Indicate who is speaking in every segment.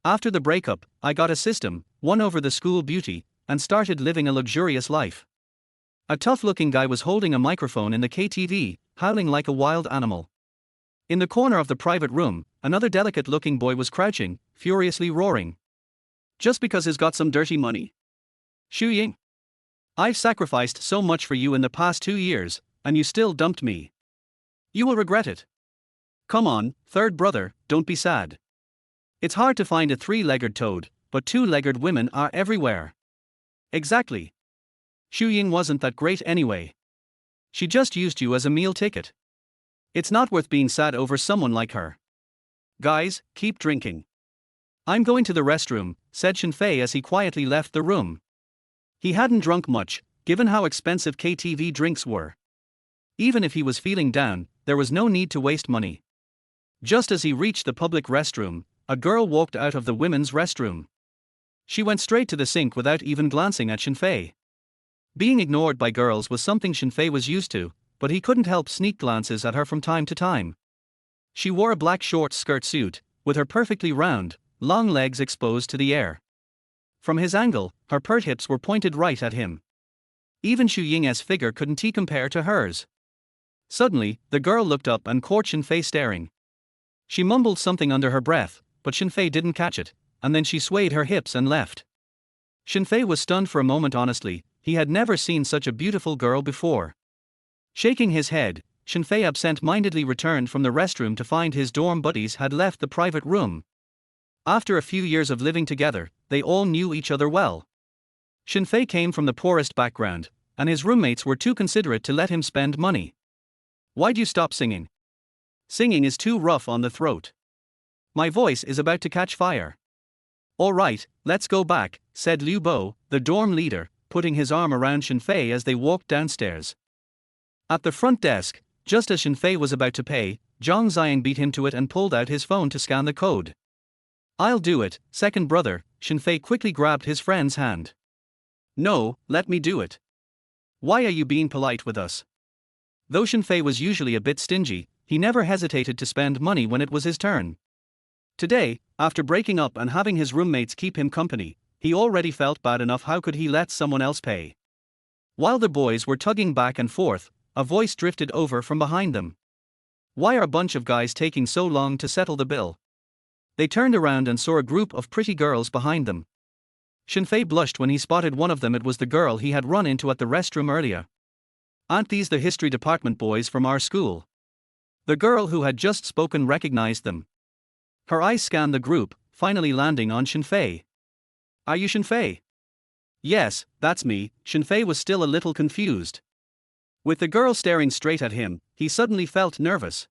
Speaker 1: After the breakup, I got a system, won over the school beauty, and started living a luxurious life. A tough-looking guy was holding a microphone in the KTV, howling like a wild animal. In the corner of the private room, another delicate-looking boy was crouching, furiously roaring. Just because he's got some dirty money. Ying. I've sacrificed so much for you in the past 2 years, and you still dumped me. You will regret it. Come on, third brother, don't be sad. It's hard to find a 3-legged toad, but 2-legged women are everywhere. Exactly. Ying wasn't that great anyway. She just used you as a meal ticket. It's not worth being sad over someone like her. Guys, keep drinking. I'm going to the restroom, said Shen Fei as he quietly left the room. He hadn't drunk much, given how expensive KTV drinks were. Even if he was feeling down, there was no need to waste money. Just as he reached the public restroom, a girl walked out of the women's restroom. She went straight to the sink without even glancing at Shen Fei. Being ignored by girls was something Shen Fei was used to, but he couldn't help sneak glances at her from time to time. She wore a black short skirt suit, with her perfectly round, long legs exposed to the air. From his angle, her pert hips were pointed right at him. Even Ying's figure couldn't compare to hers. Suddenly, the girl looked up and caught Shen Fei staring. She mumbled something under her breath, but Shen Fei didn't catch it, and then she swayed her hips and left. Shen Fei was stunned for a moment. Honestly, he had never seen such a beautiful girl before. Shaking his head, Shen Fei absent-mindedly returned from the restroom to find his dorm buddies had left the private room. After a few years of living together, they all knew each other well. Shen Fei came from the poorest background, and his roommates were too considerate to let him spend money. Why'd you stop singing? Singing is too rough on the throat. My voice is about to catch fire. All right, let's go back, said Liu Bo, the dorm leader, putting his arm around Shen Fei as they walked downstairs. At the front desk, just as Shen Fei was about to pay, Zhang Xiang beat him to it and pulled out his phone to scan the code. I'll do it, second brother, Shen Fei quickly grabbed his friend's hand. No, let me do it. Why are you being polite with us? Though Shen Fei was usually a bit stingy, he never hesitated to spend money when it was his turn. Today, after breaking up and having his roommates keep him company, he already felt bad enough. How could he let someone else pay? While the boys were tugging back and forth, a voice drifted over from behind them. Why are a bunch of guys taking so long to settle the bill? They turned around and saw a group of pretty girls behind them. Shen Fei blushed when he spotted one of them. It was the girl he had run into at the restroom earlier. Aren't these the history department boys from our school? The girl who had just spoken recognized them. Her eyes scanned the group, finally landing on Shen Fei. Are you Shen Fei? Yes, that's me. Shen Fei was still a little confused. With the girl staring straight at him, he suddenly felt nervous.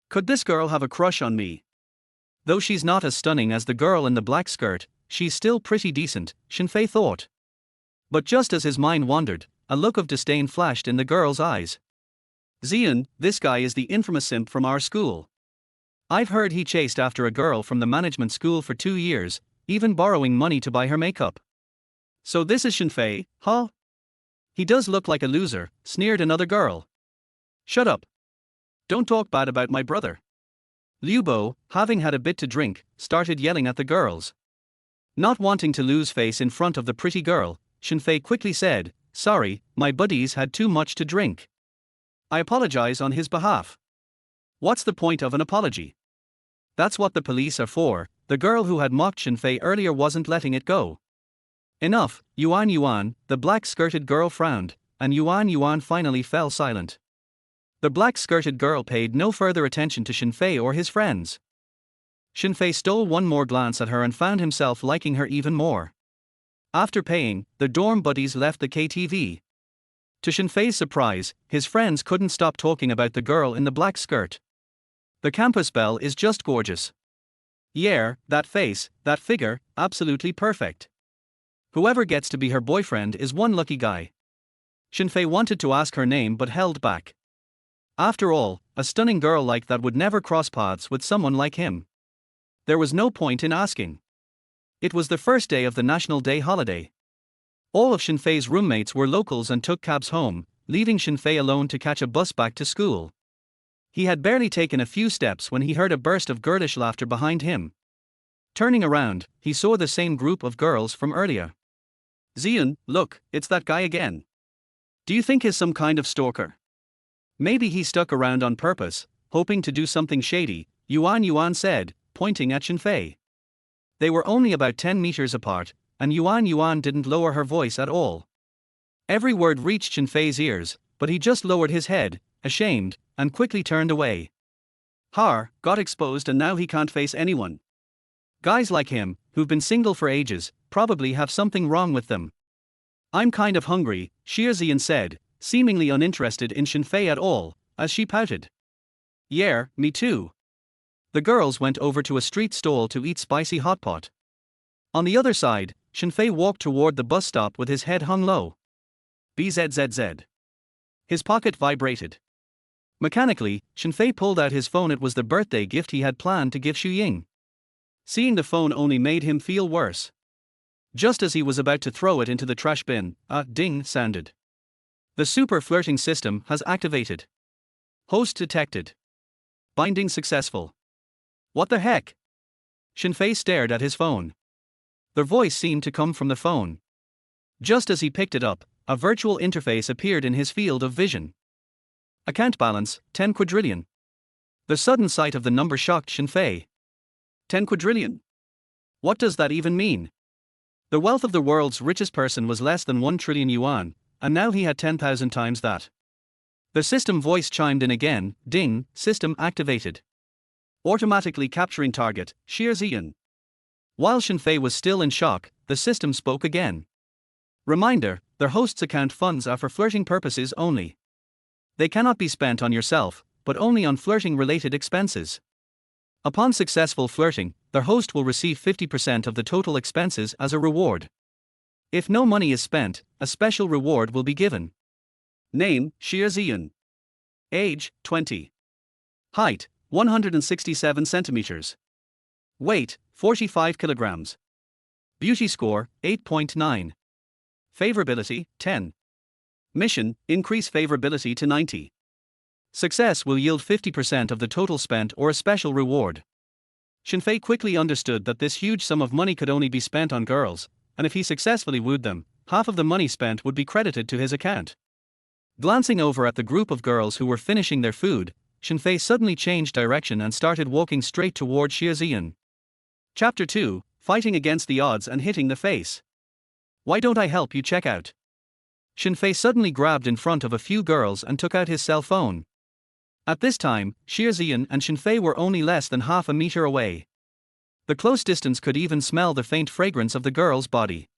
Speaker 1: Could this girl have a crush on me? Though she's not as stunning as the girl in the black skirt, she's still pretty decent, Shen Fei thought. But just as his mind wandered, a look of disdain flashed in the girl's eyes. Xian, this guy is the infamous simp from our school. I've heard he chased after a girl from the management school for 2 years, even borrowing money to buy her makeup. So this is Shen Fei, huh? He does look like a loser, sneered another girl. Shut up. Don't talk bad about my brother. Liu Bo, having had a bit to drink, started yelling at the girls. Not wanting to lose face in front of the pretty girl, Shen Fei quickly said, sorry, my buddies had too much to drink. I apologize on his behalf. What's the point of an apology? That's what the police are for. The girl who had mocked Shen Fei earlier wasn't letting it go. Enough, Yuan, the black-skirted girl frowned, and Yuan finally fell silent. The black-skirted girl paid no further attention to Shen Fei or his friends. Shen Fei stole one more glance at her and found himself liking her even more. After paying, the dorm buddies left the KTV. To Shen Fei's surprise, his friends couldn't stop talking about the girl in the black skirt. The campus belle is just gorgeous. Yeah, that face, that figure, absolutely perfect. Whoever gets to be her boyfriend is one lucky guy. Shen Fei wanted to ask her name but held back. After all, a stunning girl like that would never cross paths with someone like him. There was no point in asking. It was the first day of the National Day holiday. All of Shen Fei's roommates were locals and took cabs home, leaving Shen Fei alone to catch a bus back to school. He had barely taken a few steps when he heard a burst of girlish laughter behind him. Turning around, he saw the same group of girls from earlier. Zian, look, it's that guy again. Do you think he's some kind of stalker? Maybe he stuck around on purpose, hoping to do something shady, Yuan said, pointing at Shen Fei. They were only about 10 meters apart, and Yuan didn't lower her voice at all. Every word reached Shen Fei's ears, but he just lowered his head, ashamed, and quickly turned away. Har, got exposed and now he can't face anyone. Guys like him, who've been single for ages, probably have something wrong with them. I'm kind of hungry, Zian said, seemingly uninterested in Shen Fei at all, as she pouted. Yeah, me too. The girls went over to a street stall to eat spicy hot pot. On the other side, Shen Fei walked toward the bus stop with his head hung low. Bzzz. His pocket vibrated. Mechanically, Shen Fei pulled out his phone. It was the birthday gift he had planned to give Ying. Seeing the phone only made him feel worse. Just as he was about to throw it into the trash bin, a ding sounded. The super flirting system has activated. Host detected. Binding successful. What the heck? Shen Fei stared at his phone. Their voice seemed to come from the phone. Just as he picked it up, a virtual interface appeared in his field of vision. Account balance, 10 quadrillion. The sudden sight of the number shocked Shen Fei. 10 quadrillion? What does that even mean? The wealth of the world's richest person was less than 1 trillion yuan, and now he had 10,000 times that. The system voice chimed in again, ding, system activated. Automatically capturing target, Zian. While Shen Fei was still in shock, the system spoke again. Reminder, their host's account funds are for flirting purposes only. They cannot be spent on yourself, but only on flirting-related expenses. Upon successful flirting, their host will receive 50% of the total expenses as a reward. If no money is spent, a special reward will be given. Name, Zian. Age, 20. Height, 167 centimeters. Weight, 45 kilograms. Beauty score, 8.9. Favorability, 10. Mission, increase favorability to 90. Success will yield 50% of the total spent or a special reward. Shen Fei quickly understood that this huge sum of money could only be spent on girls, and if he successfully wooed them, half of the money spent would be credited to his account. Glancing over at the group of girls who were finishing their food, Shen Fei suddenly changed direction and started walking straight toward Zian. Chapter 2, Fighting Against the Odds and Hitting the Face. Why don't I help you check out? Shen Fei suddenly grabbed in front of a few girls and took out his cell phone. At this time, Zian and Shen Fei were only less than half a meter away. The close distance could even smell the faint fragrance of the girl's body.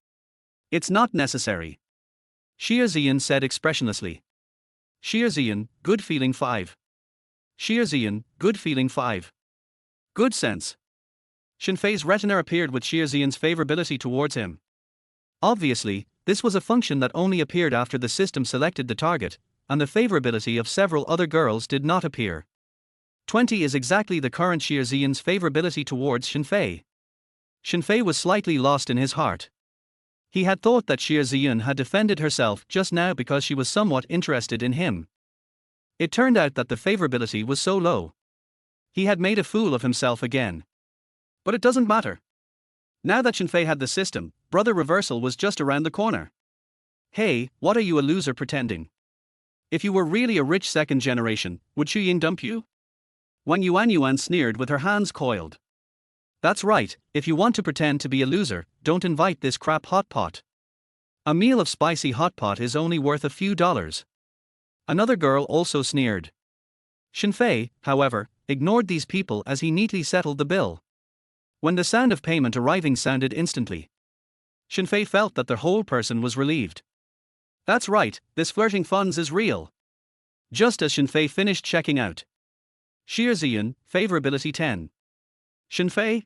Speaker 1: It's not necessary. Zian said expressionlessly. Zian, good feeling 5. Zian, good feeling 5. Good sense. Shen Fei's retina appeared with Zian's favorability towards him. Obviously, this was a function that only appeared after the system selected the target, and the favorability of several other girls did not appear. 20 is exactly the current Zian's favorability towards Shen Fei. Shen Fei was slightly lost in his heart. He had thought that Zian had defended herself just now because she was somewhat interested in him. It turned out that the favorability was so low. He had made a fool of himself again. But it doesn't matter. Now that Shen Fei had the system, brother reversal was just around the corner. Hey, what are you a loser pretending? If you were really a rich second generation, would Ying dump you? Wang Yuan sneered with her hands coiled. That's right, if you want to pretend to be a loser, don't invite this crap hot pot. A meal of spicy hot pot is only worth a few dollars. Another girl also sneered. Shen Fei, however, ignored these people as he neatly settled the bill. When the sound of payment arriving sounded instantly, Shen Fei felt that the whole person was relieved. That's right, this flirting funds is real. Just as Shen Fei finished checking out. Zian, favorability 10. Shen Fei?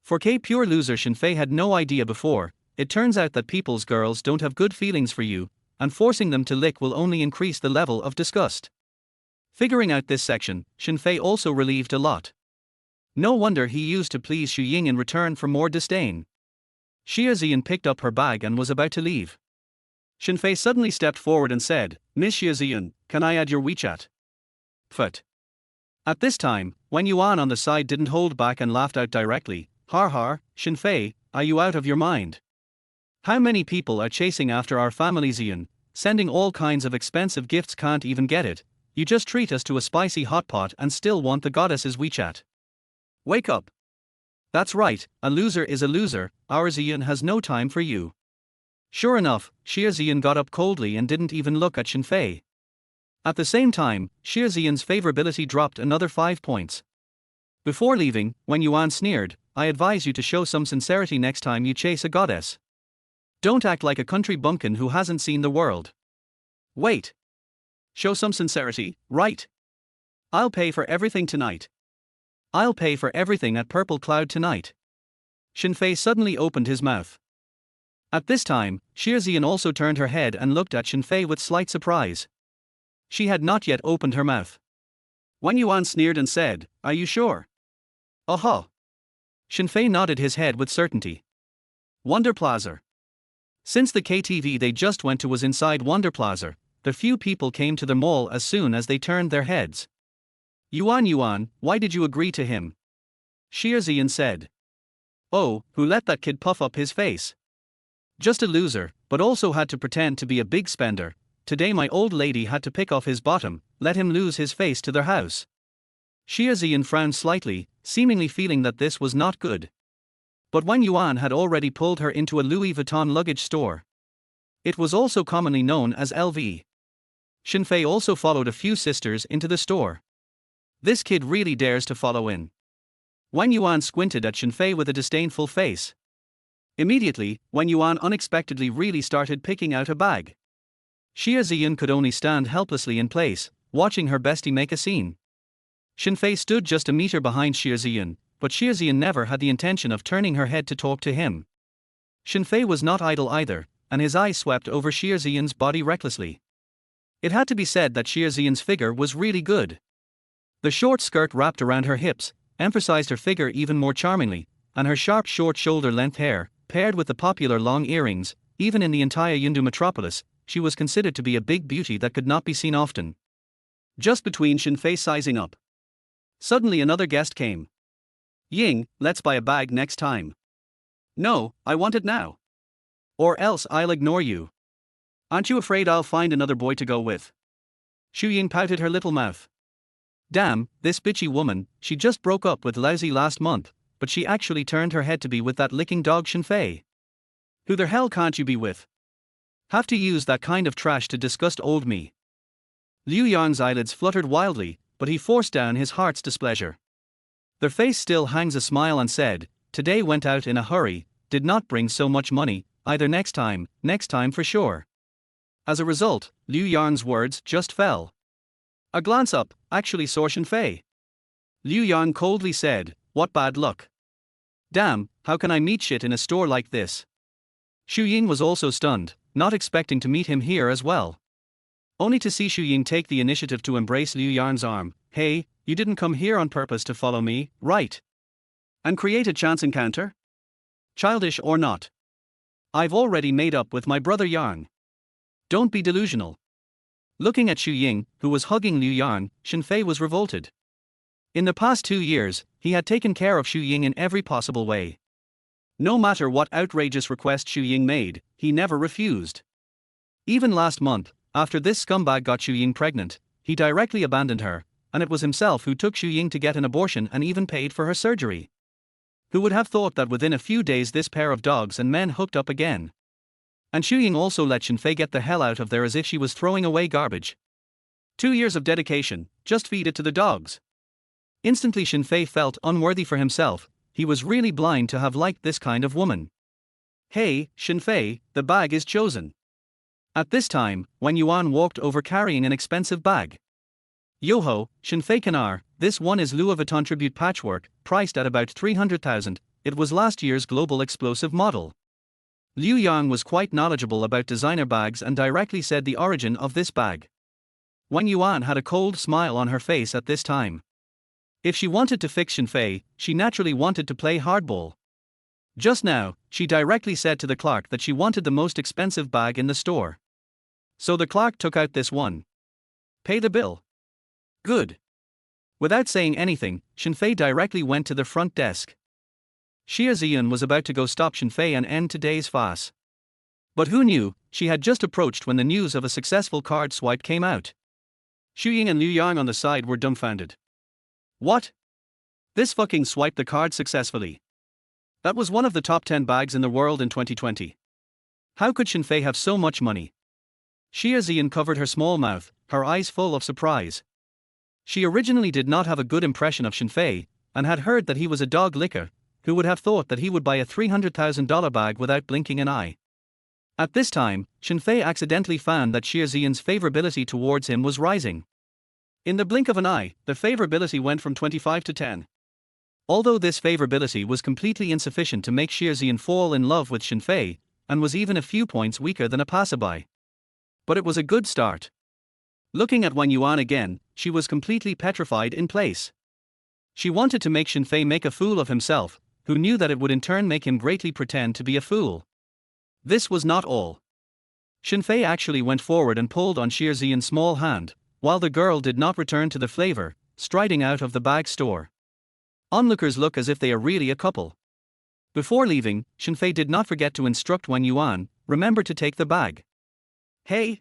Speaker 1: For pure loser Shen Fei had no idea before. It turns out that people's girls don't have good feelings for you, and forcing them to lick will only increase the level of disgust. Figuring out this section, Shen Fei also relieved a lot. No wonder he used to please Ying in return for more disdain. Zian picked up her bag and was about to leave. Shen Fei suddenly stepped forward and said, Miss Zian, can I add your WeChat? Pfft. At this time, Wang Yuan on the side didn't hold back and laughed out directly, Har har, Shen Fei, are you out of your mind? How many people are chasing after our family's Ian, sending all kinds of expensive gifts, can't even get it. You just treat us to a spicy hot pot and still want the goddess's WeChat. Wake up. That's right, a loser is a loser, our Ian has no time for you. Sure enough, Ian got up coldly and didn't even look at Shen Fei. At the same time, Ian's favorability dropped another 5 points. Before leaving, Wen Yuan sneered, I advise you to show some sincerity next time you chase a goddess. Don't act like a country bumpkin who hasn't seen the world. Wait. Show some sincerity, right? I'll pay for everything tonight. I'll pay for everything at Purple Cloud tonight. Shen Fei suddenly opened his mouth. At this time, Ian also turned her head and looked at Shen Fei with slight surprise. She had not yet opened her mouth. Wen Yuan sneered and said, Are you sure? Aha! Shen Fei nodded his head with certainty. Wonder Plaza. Since the KTV they just went to was inside Wonder Plaza, the few people came to the mall as soon as they turned their heads. Yuan, why did you agree to him? Ian said. Oh, who let that kid puff up his face? Just a loser, but also had to pretend to be a big spender. Today my old lady had to pick off his bottom, let him lose his face to their house. Ian frowned slightly, seemingly feeling that this was not good. But Wen Yuan had already pulled her into a Louis Vuitton luggage store. It was also commonly known as LV. Shen Fei also followed a few sisters into the store. This kid really dares to follow in. Wen Yuan squinted at Shen Fei with a disdainful face. Immediately, Wen Yuan unexpectedly really started picking out a bag. Ian could only stand helplessly in place, watching her bestie make a scene. Shen Fei stood just a meter behind Ian, but Ian never had the intention of turning her head to talk to him. Shen Fei was not idle either, and his eyes swept over Ian's body recklessly. It had to be said that Ian's figure was really good. The short skirt wrapped around her hips emphasized her figure even more charmingly, and her sharp short shoulder-length hair, paired with the popular long earrings, even in the entire Yundu metropolis, she was considered to be a big beauty that could not be seen often. Just between Shen Fei sizing up. Suddenly another guest came. Ying, let's buy a bag next time. No, I want it now. Or else I'll ignore you. Aren't you afraid I'll find another boy to go with? Ying pouted her little mouth. Damn, this bitchy woman, she just broke up with Lousy last month, but she actually turned her head to be with that licking dog Shen Fei. Who the hell can't you be with? Have to use that kind of trash to disgust old me. Liu Yang's eyelids fluttered wildly, but he forced down his heart's displeasure. Their face still hangs a smile and said, Today went out in a hurry, did not bring so much money, either next time for sure. As a result, Liu Yang's words just fell. A glance up actually saw Shen Fei. Liu Yang coldly said, What bad luck. Damn, how can I meet shit in a store like this? Ying was also stunned, not expecting to meet him here as well. Only to see Ying take the initiative to embrace Liu Yang's arm. Hey, you didn't come here on purpose to follow me, right? And create a chance encounter? Childish or not? I've already made up with my brother Yang. Don't be delusional. Looking at Ying, who was hugging Liu Yang, Shen Fei was revolted. In the past 2 years, he had taken care of Ying in every possible way. No matter what outrageous request Ying made, he never refused. Even last month, after this scumbag got Ying pregnant, he directly abandoned her, and it was himself who took Ying to get an abortion and even paid for her surgery. Who would have thought that within a few days this pair of dogs and men hooked up again? And Ying also let Shen Fei get the hell out of there as if she was throwing away garbage. 2 years of dedication, just feed it to the dogs. Instantly Shen Fei felt unworthy for himself, he was really blind to have liked this kind of woman. Hey, Shen Fei, the bag is chosen. At this time, Wen Yuan walked over carrying an expensive bag. Yo-ho, Shen Fei Kanar, this one is Louis Vuitton tribute patchwork, priced at about 300,000, it was last year's global explosive model. Liu Yang was quite knowledgeable about designer bags and directly said the origin of this bag. Wen Yuan had a cold smile on her face at this time. If she wanted to fix Shen Fei, she naturally wanted to play hardball. Just now, she directly said to the clerk that she wanted the most expensive bag in the store. So the clerk took out this one. Pay the bill. Good. Without saying anything, Shen Fei directly went to the front desk. Xia Ziyan was about to go stop Shen Fei and end today's farce. But who knew, she had just approached when the news of a successful card swipe came out. Xu Ying and Liu Yang on the side were dumbfounded. What? This fucking swiped the card successfully. That was one of the top 10 bags in the world in 2020. How could Shen Fei have so much money? Xia Ziyan covered her small mouth, her eyes full of surprise. She originally did not have a good impression of Shen Fei, and had heard that he was a dog licker, who would have thought that he would buy a $300,000 bag without blinking an eye. At this time, Shen Fei accidentally found that Xia Ziyan's favorability towards him was rising. In the blink of an eye, the favorability went from 25 to 10. Although this favorability was completely insufficient to make Xia Ziyan fall in love with Shen Fei, and was even a few points weaker than a passerby. But it was a good start. Looking at Wang Yuan again, she was completely petrified in place. She wanted to make Shen Fei make a fool of himself, who knew that it would in turn make him greatly pretend to be a fool. This was not all. Shen Fei actually went forward and pulled on Xia Ziyan's small hand, while the girl did not return to the flavor, striding out of the bag store. Onlookers look as if they are really a couple. Before leaving, Shen Fei did not forget to instruct Wang Yuan, remember to take the bag. Hey!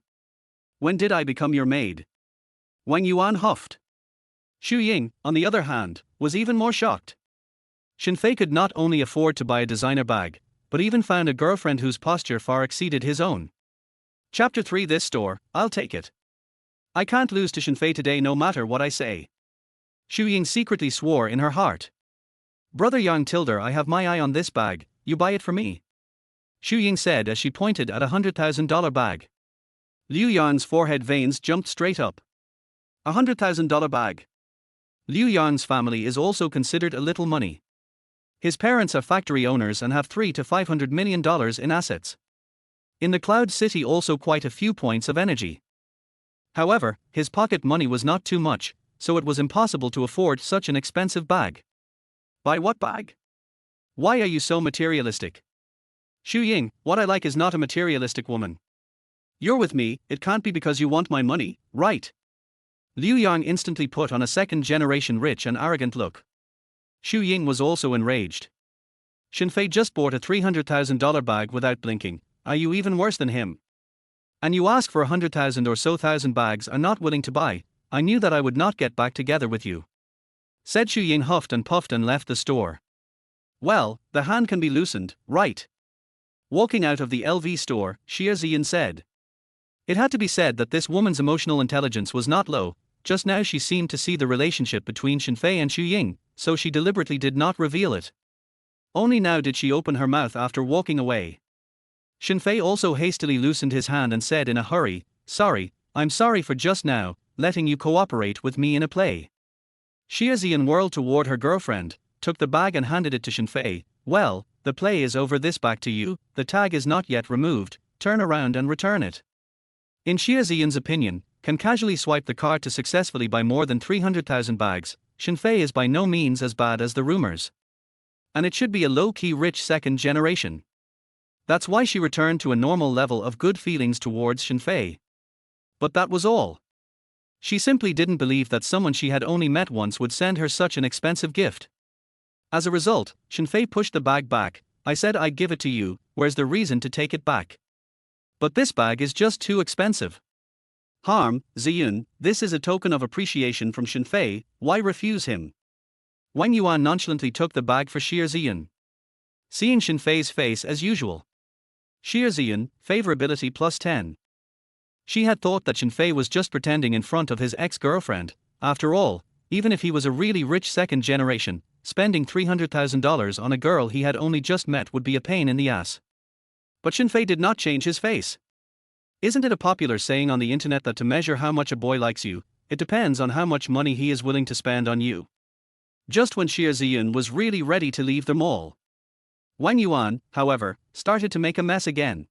Speaker 1: When did I become your maid? Wang Yuan huffed. Xu Ying, on the other hand, was even more shocked. Shen Fei could not only afford to buy a designer bag, but even found a girlfriend whose posture far exceeded his own. Chapter 3 This store, I'll take it. I can't lose to Shen Fei today no matter what I say. Xu Ying secretly swore in her heart. Brother Yang Tilder, I have my eye on this bag, you buy it for me. Xu Ying said as she pointed at $100,000 bag. Liu Yan's forehead veins jumped straight up. $100,000 bag. Liu Yan's family is also considered a little money. His parents are factory owners and have $300 to $500 million in assets. In the Cloud City also quite a few points of energy. However, his pocket money was not too much, so it was impossible to afford such an expensive bag. Buy what bag? Why are you so materialistic? Xu Ying, what I like is not a materialistic woman. You're with me, it can't be because you want my money, right? Liu Yang instantly put on a second-generation rich and arrogant look. Xu Ying was also enraged. Shen Fei just bought a $300,000 bag without blinking, are you even worse than him? And you ask for 100,000 or so thousand bags are not willing to buy, I knew that I would not get back together with you. Said Xu Ying huffed and puffed and left the store. Well, the hand can be loosened, right? Walking out of the LV store, Xia Ziyan said. It had to be said that this woman's emotional intelligence was not low, just now she seemed to see the relationship between Shen Fei and Xu Ying, so she deliberately did not reveal it. Only now did she open her mouth after walking away. Shen Fei also hastily loosened his hand and said in a hurry, sorry, I'm sorry for just now, letting you cooperate with me in a play. Xia Ziyan whirled toward her girlfriend, took the bag and handed it to Shen Fei. Well, the play is over, this back to you, the tag is not yet removed, turn around and return it. In Xia Ziyan's opinion, can casually swipe the card to successfully buy more than 300,000 bags, Shen Fei is by no means as bad as the rumors. And it should be a low-key rich second generation. That's why she returned to a normal level of good feelings towards Shen Fei. But that was all. She simply didn't believe that someone she had only met once would send her such an expensive gift. As a result, Shen Fei pushed the bag back. I said I'd give it to you, where's the reason to take it back? But this bag is just too expensive. Harm, Ziyun, this is a token of appreciation from Shen Fei, why refuse him? Wang Yuan nonchalantly took the bag for Xia Ziyan. Seeing Shen Fei's face as usual. Xia Ziyan, favorability plus 10. She had thought that Shen Fei was just pretending in front of his ex-girlfriend. After all, even if he was a really rich second generation, spending $300,000 on a girl he had only just met would be a pain in the ass. But Shen Fei did not change his face. Isn't it a popular saying on the internet that to measure how much a boy likes you, it depends on how much money he is willing to spend on you? Just when Xia Ziyan was really ready to leave the mall, Wang Yuan, however, started to make a mess again.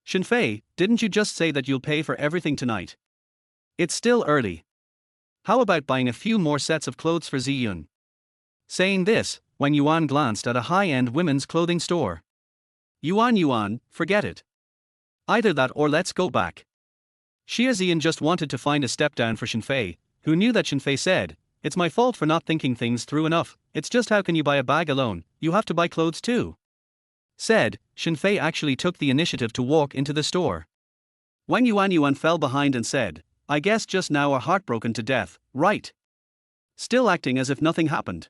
Speaker 1: Shen Fei, didn't you just say that you'll pay for everything tonight? It's still early. How about buying a few more sets of clothes for Ziyun? Saying this, Wang Yuan glanced at a high-end women's clothing store. Yuan, forget it. Either that or let's go back. Xia Ziyan just wanted to find a step down for Shen Fei, who knew that Shen Fei said, it's my fault for not thinking things through enough, it's just how can you buy a bag alone, you have to buy clothes too. Said, Shen Fei actually took the initiative to walk into the store. Wang Yuan fell behind and said, I guess just now are heartbroken to death, right? Still acting as if nothing happened.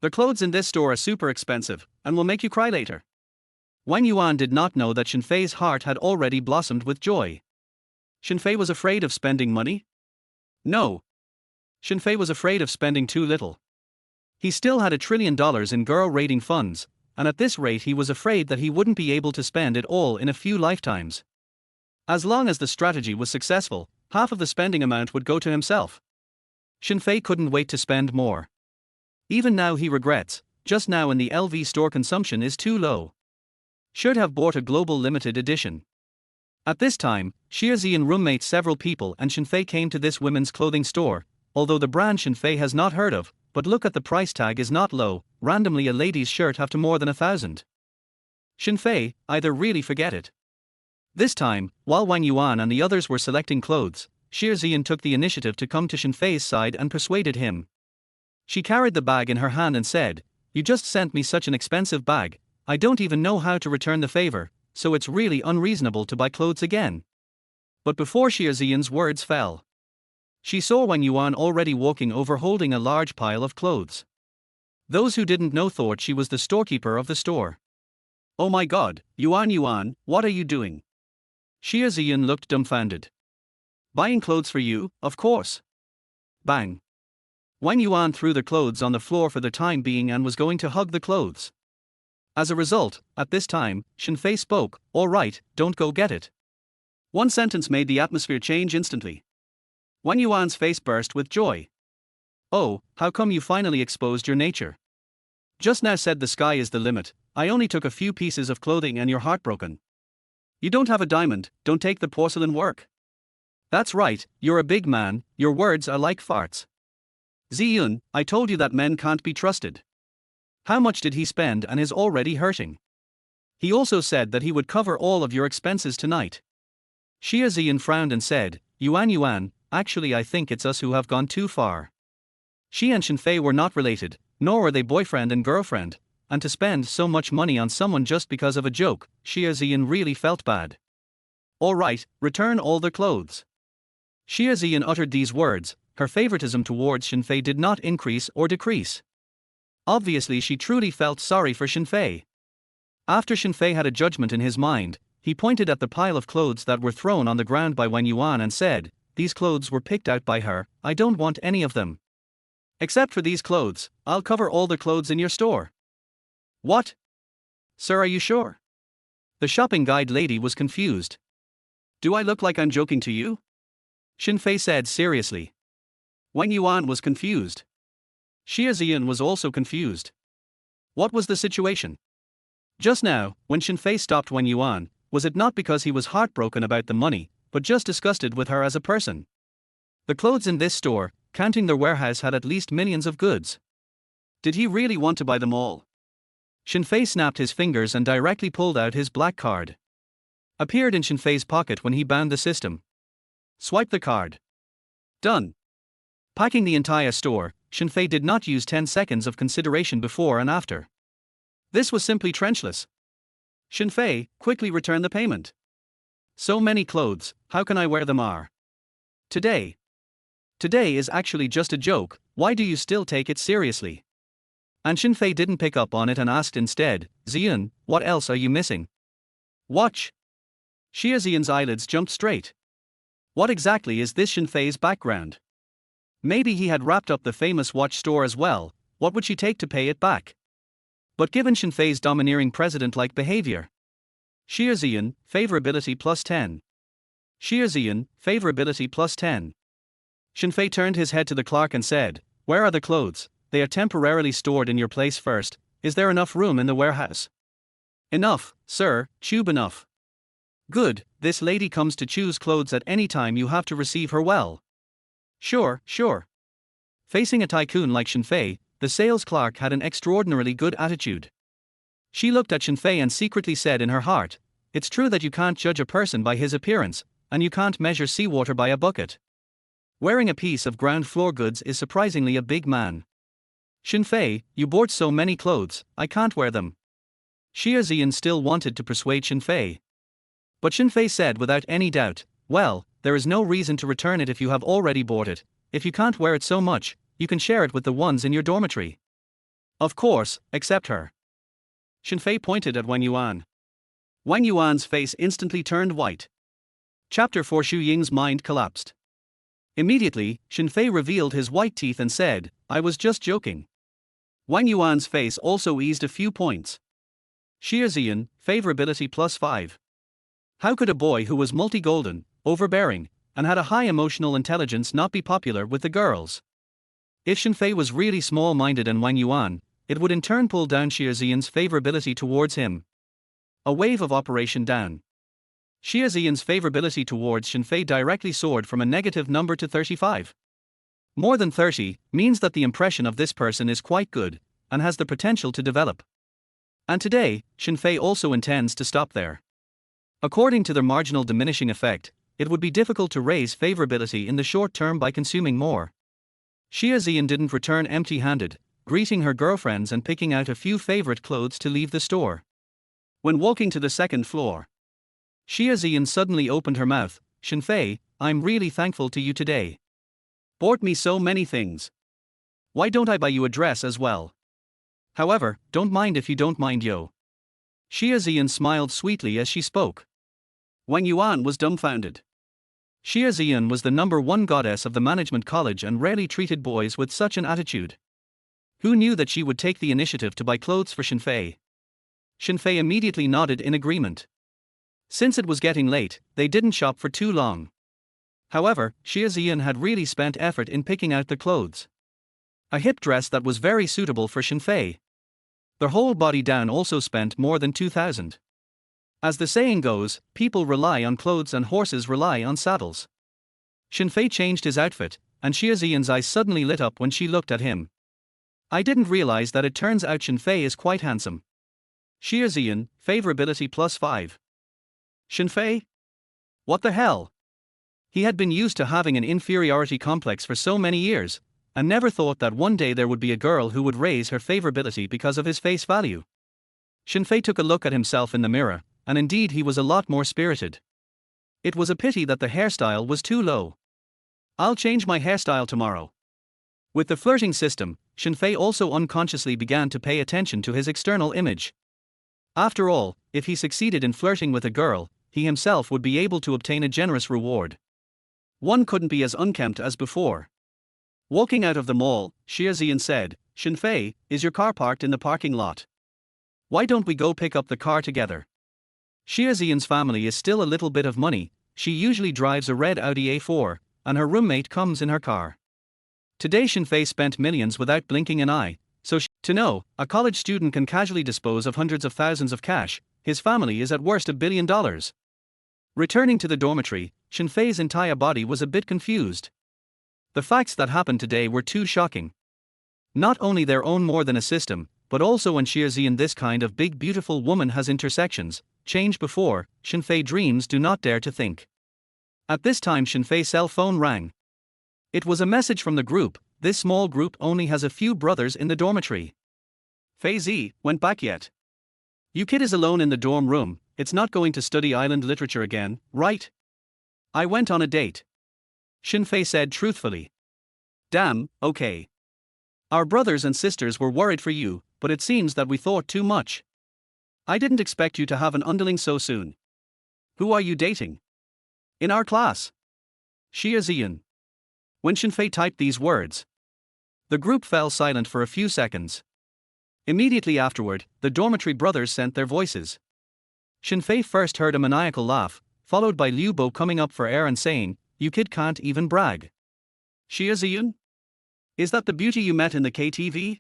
Speaker 1: The clothes in this store are super expensive, and will make you cry later. Wang Yuan did not know that Shen Fei's heart had already blossomed with joy. Shen Fei was afraid of spending money? No. Shen Fei was afraid of spending too little. He still had $1 trillion in girl-raiding funds, and at this rate he was afraid that he wouldn't be able to spend it all in a few lifetimes. As long as the strategy was successful, half of the spending amount would go to himself. Shen Fei couldn't wait to spend more. Even now he regrets, just now in the LV store consumption is too low. Should have bought a global limited edition. At this time, Xie Ziyan roommates several people and Shen Fei came to this women's clothing store, although the brand Shen Fei has not heard of, but look at the price tag is not low, randomly a lady's shirt have to more than 1,000. Shen Fei, either really forget it. This time, while Wang Yuan and the others were selecting clothes, Xie Ziyan took the initiative to come to Shen Fei's side and persuaded him. She carried the bag in her hand and said, You just sent me such an expensive bag, I don't even know how to return the favor, so it's really unreasonable to buy clothes again. But before Xie Ziyan's words fell, she saw Wang Yuan already walking over holding a large pile of clothes. Those who didn't know thought she was the storekeeper of the store. Oh my god, Yuan, what are you doing? Xie Ziyan looked dumbfounded. Buying clothes for you, of course. Bang. Wang Yuan threw the clothes on the floor for the time being and was going to hug the clothes. As a result, at this time, Shen Fei spoke, All right, don't go get it. One sentence made the atmosphere change instantly. Wang Yuan's face burst with joy. Oh, how come you finally exposed your nature? Just now said the sky is the limit, I only took a few pieces of clothing and you're heartbroken. You don't have a diamond, don't take the porcelain work. That's right, you're a big man, your words are like farts. Ziyun, I told you that men can't be trusted. How much did he spend and is already hurting? He also said that he would cover all of your expenses tonight. Xie Ziyan frowned and said, Yuan, actually I think it's us who have gone too far. She and Shen Fei were not related, nor were they boyfriend and girlfriend, and to spend so much money on someone just because of a joke, Xie Ziyan really felt bad. All right, return all the clothes. Xie Ziyan uttered these words, her favoritism towards Shen Fei did not increase or decrease. Obviously she truly felt sorry for Shen Fei. After Shen Fei had a judgment in his mind, he pointed at the pile of clothes that were thrown on the ground by Wang Yuan and said, These clothes were picked out by her, I don't want any of them. Except for these clothes, I'll cover all the clothes in your store. What? Sir, are you sure? The shopping guide lady was confused. Do I look like I'm joking to you? Shen Fei said seriously. Wang Yuan was confused. Xie Ziyan was also confused. What was the situation? Just now, when Shen Fei stopped Wang Yuan, was it not because he was heartbroken about the money, but just disgusted with her as a person? The clothes in this store, counting their warehouse, had at least millions of goods. Did he really want to buy them all? Shen Fei snapped his fingers and directly pulled out his black card. Appeared in Shen Fei's pocket when he bound the system. Swipe the card. Done. Packing the entire store, Shen Fei did not use 10 seconds of consideration before and after. This was simply trenchless. Shen Fei, quickly return the payment. So many clothes, how can I wear them are? Today is actually just a joke, why do you still take it seriously? And Shen Fei didn't pick up on it and asked instead, Ziyun, what else are you missing? Watch. Xie Ziyan's eyelids jumped straight. What exactly is this Shen Fei's background? Maybe he had wrapped up the famous watch store as well, what would she take to pay it back? But given Shen Fei's domineering president-like behavior. Xie Ziyan, favorability plus 10. Xie Ziyan, favorability plus 10. Shen Fei turned his head to the clerk and said, Where are the clothes? They are temporarily stored in your place first, is there enough room in the warehouse? Enough, sir, tube enough. Good, this lady comes to choose clothes at any time, you have to receive her well. Sure. Facing a tycoon like Shen Fei, the sales clerk had an extraordinarily good attitude. She looked at Shen Fei and secretly said in her heart, It's true that you can't judge a person by his appearance, and you can't measure seawater by a bucket. Wearing a piece of ground floor goods is surprisingly a big man. Shen Fei, you bought so many clothes, I can't wear them. Xie Ziyan still wanted to persuade Shen Fei. But Shen Fei said without any doubt, well, there is no reason to return it if you have already bought it. If you can't wear it so much, you can share it with the ones in your dormitory. Of course, except her. Shen Fei pointed at Wang Yuan. Wang Yuan's face instantly turned white. Chapter 4 Xu Ying's mind collapsed. Immediately, Shen Fei revealed his white teeth and said, I was just joking. Wang Yuan's face also eased a few points. Xie Ziyan, favorability +5. How could a boy who was multi-golden, overbearing, and had a high emotional intelligence not be popular with the girls? If Shen Fei was really small-minded and Wang Yuan, it would in turn pull down Xie Ziyan's favorability towards him. A wave of operation down. Xie Ziyan's favorability towards Shen Fei directly soared from a negative number to 35. More than 30 means that the impression of this person is quite good, and has the potential to develop. And today, Shen Fei also intends to stop there. According to their marginal diminishing effect, it would be difficult to raise favorability in the short term by consuming more. Xie Ziyan didn't return empty-handed, greeting her girlfriends and picking out a few favorite clothes to leave the store. When walking to the second floor, Xie Ziyan suddenly opened her mouth. Shen Fei, I'm really thankful to you today. Bought me so many things. Why don't I buy you a dress as well? However, don't mind if you don't mind yo. Xie Ziyan smiled sweetly as she spoke. Wang Yuan was dumbfounded. Xie Ziyan was the #1 goddess of the management college and rarely treated boys with such an attitude. Who knew that she would take the initiative to buy clothes for Shen Fei? Shen Fei immediately nodded in agreement. Since it was getting late, they didn't shop for too long. However, Xie Ziyan had really spent effort in picking out the clothes. A hip dress that was very suitable for Shen Fei. Their whole body down also spent more than 2,000. As the saying goes, people rely on clothes and horses rely on saddles. Shen Fei changed his outfit, and Xie Ziyan's eyes suddenly lit up when she looked at him. I didn't realize that it turns out Shen Fei is quite handsome. Xie Ziyan, favorability +5. Shen Fei? What the hell? He had been used to having an inferiority complex for so many years, and never thought that one day there would be a girl who would raise her favorability because of his face value. Shen Fei took a look at himself in the mirror, and indeed he was a lot more spirited. It was a pity that the hairstyle was too low. I'll change my hairstyle tomorrow. With the flirting system, Shen Fei also unconsciously began to pay attention to his external image. After all, if he succeeded in flirting with a girl, he himself would be able to obtain a generous reward. One couldn't be as unkempt as before. Walking out of the mall, Xie Ziyan said, Shen Fei, is your car parked in the parking lot? Why don't we go pick up the car together? Xie Ziyan's family is still a little bit of money. She usually drives a red Audi A4, and her roommate comes in her car. Today Shen Fei spent millions without blinking an eye, so to know, a college student can casually dispose of hundreds of thousands of cash. His family is at worst $1 billion. Returning to the dormitory, Shen Fei's entire body was a bit confused. The facts that happened today were too shocking. Not only their own more than a system, but also when Xie Ziyan this kind of big beautiful woman has intersections, changed before, Shen Fei dreams do not dare to think. At this time Shen Fei's cell phone rang. It was a message from the group. This small group only has a few brothers in the dormitory. Fei Zi, went back yet? You kid is alone in the dorm room, it's not going to study island literature again, right? I went on a date. Shen Fei said truthfully. Damn, okay. Our brothers and sisters were worried for you, but it seems that we thought too much. I didn't expect you to have an underling so soon. Who are you dating? In our class. Xie Ziyan. When Shen Fei typed these words, the group fell silent for a few seconds. Immediately afterward, the dormitory brothers sent their voices. Shen Fei first heard a maniacal laugh, followed by Liu Bo coming up for air and saying, you kid can't even brag. Xie Ziyan? Is that the beauty you met in the KTV?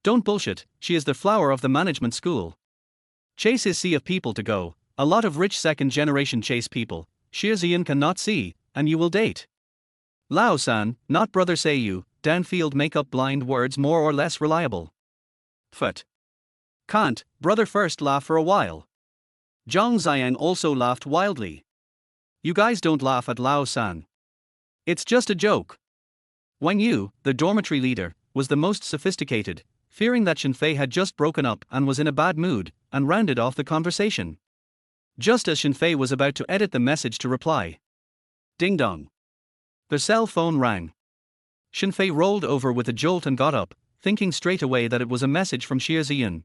Speaker 1: Don't bullshit, she is the flower of the management school. Chase his sea of people to go, a lot of rich second-generation chase people, Xie Ziyan cannot see, and you will date. Lao-san, not brother say you, downfield make up blind words more or less reliable. Phut. Can't, brother first laugh for a while. Zhang Xiang also laughed wildly. You guys don't laugh at Lao-san. It's just a joke. Wang Yu, the dormitory leader, was the most sophisticated, fearing that Shen Fei had just broken up and was in a bad mood, and rounded off the conversation. Just as Shen Fei was about to edit the message to reply. Ding dong. The cell phone rang. Shen Fei rolled over with a jolt and got up, thinking straight away that it was a message from Xie Ziyun.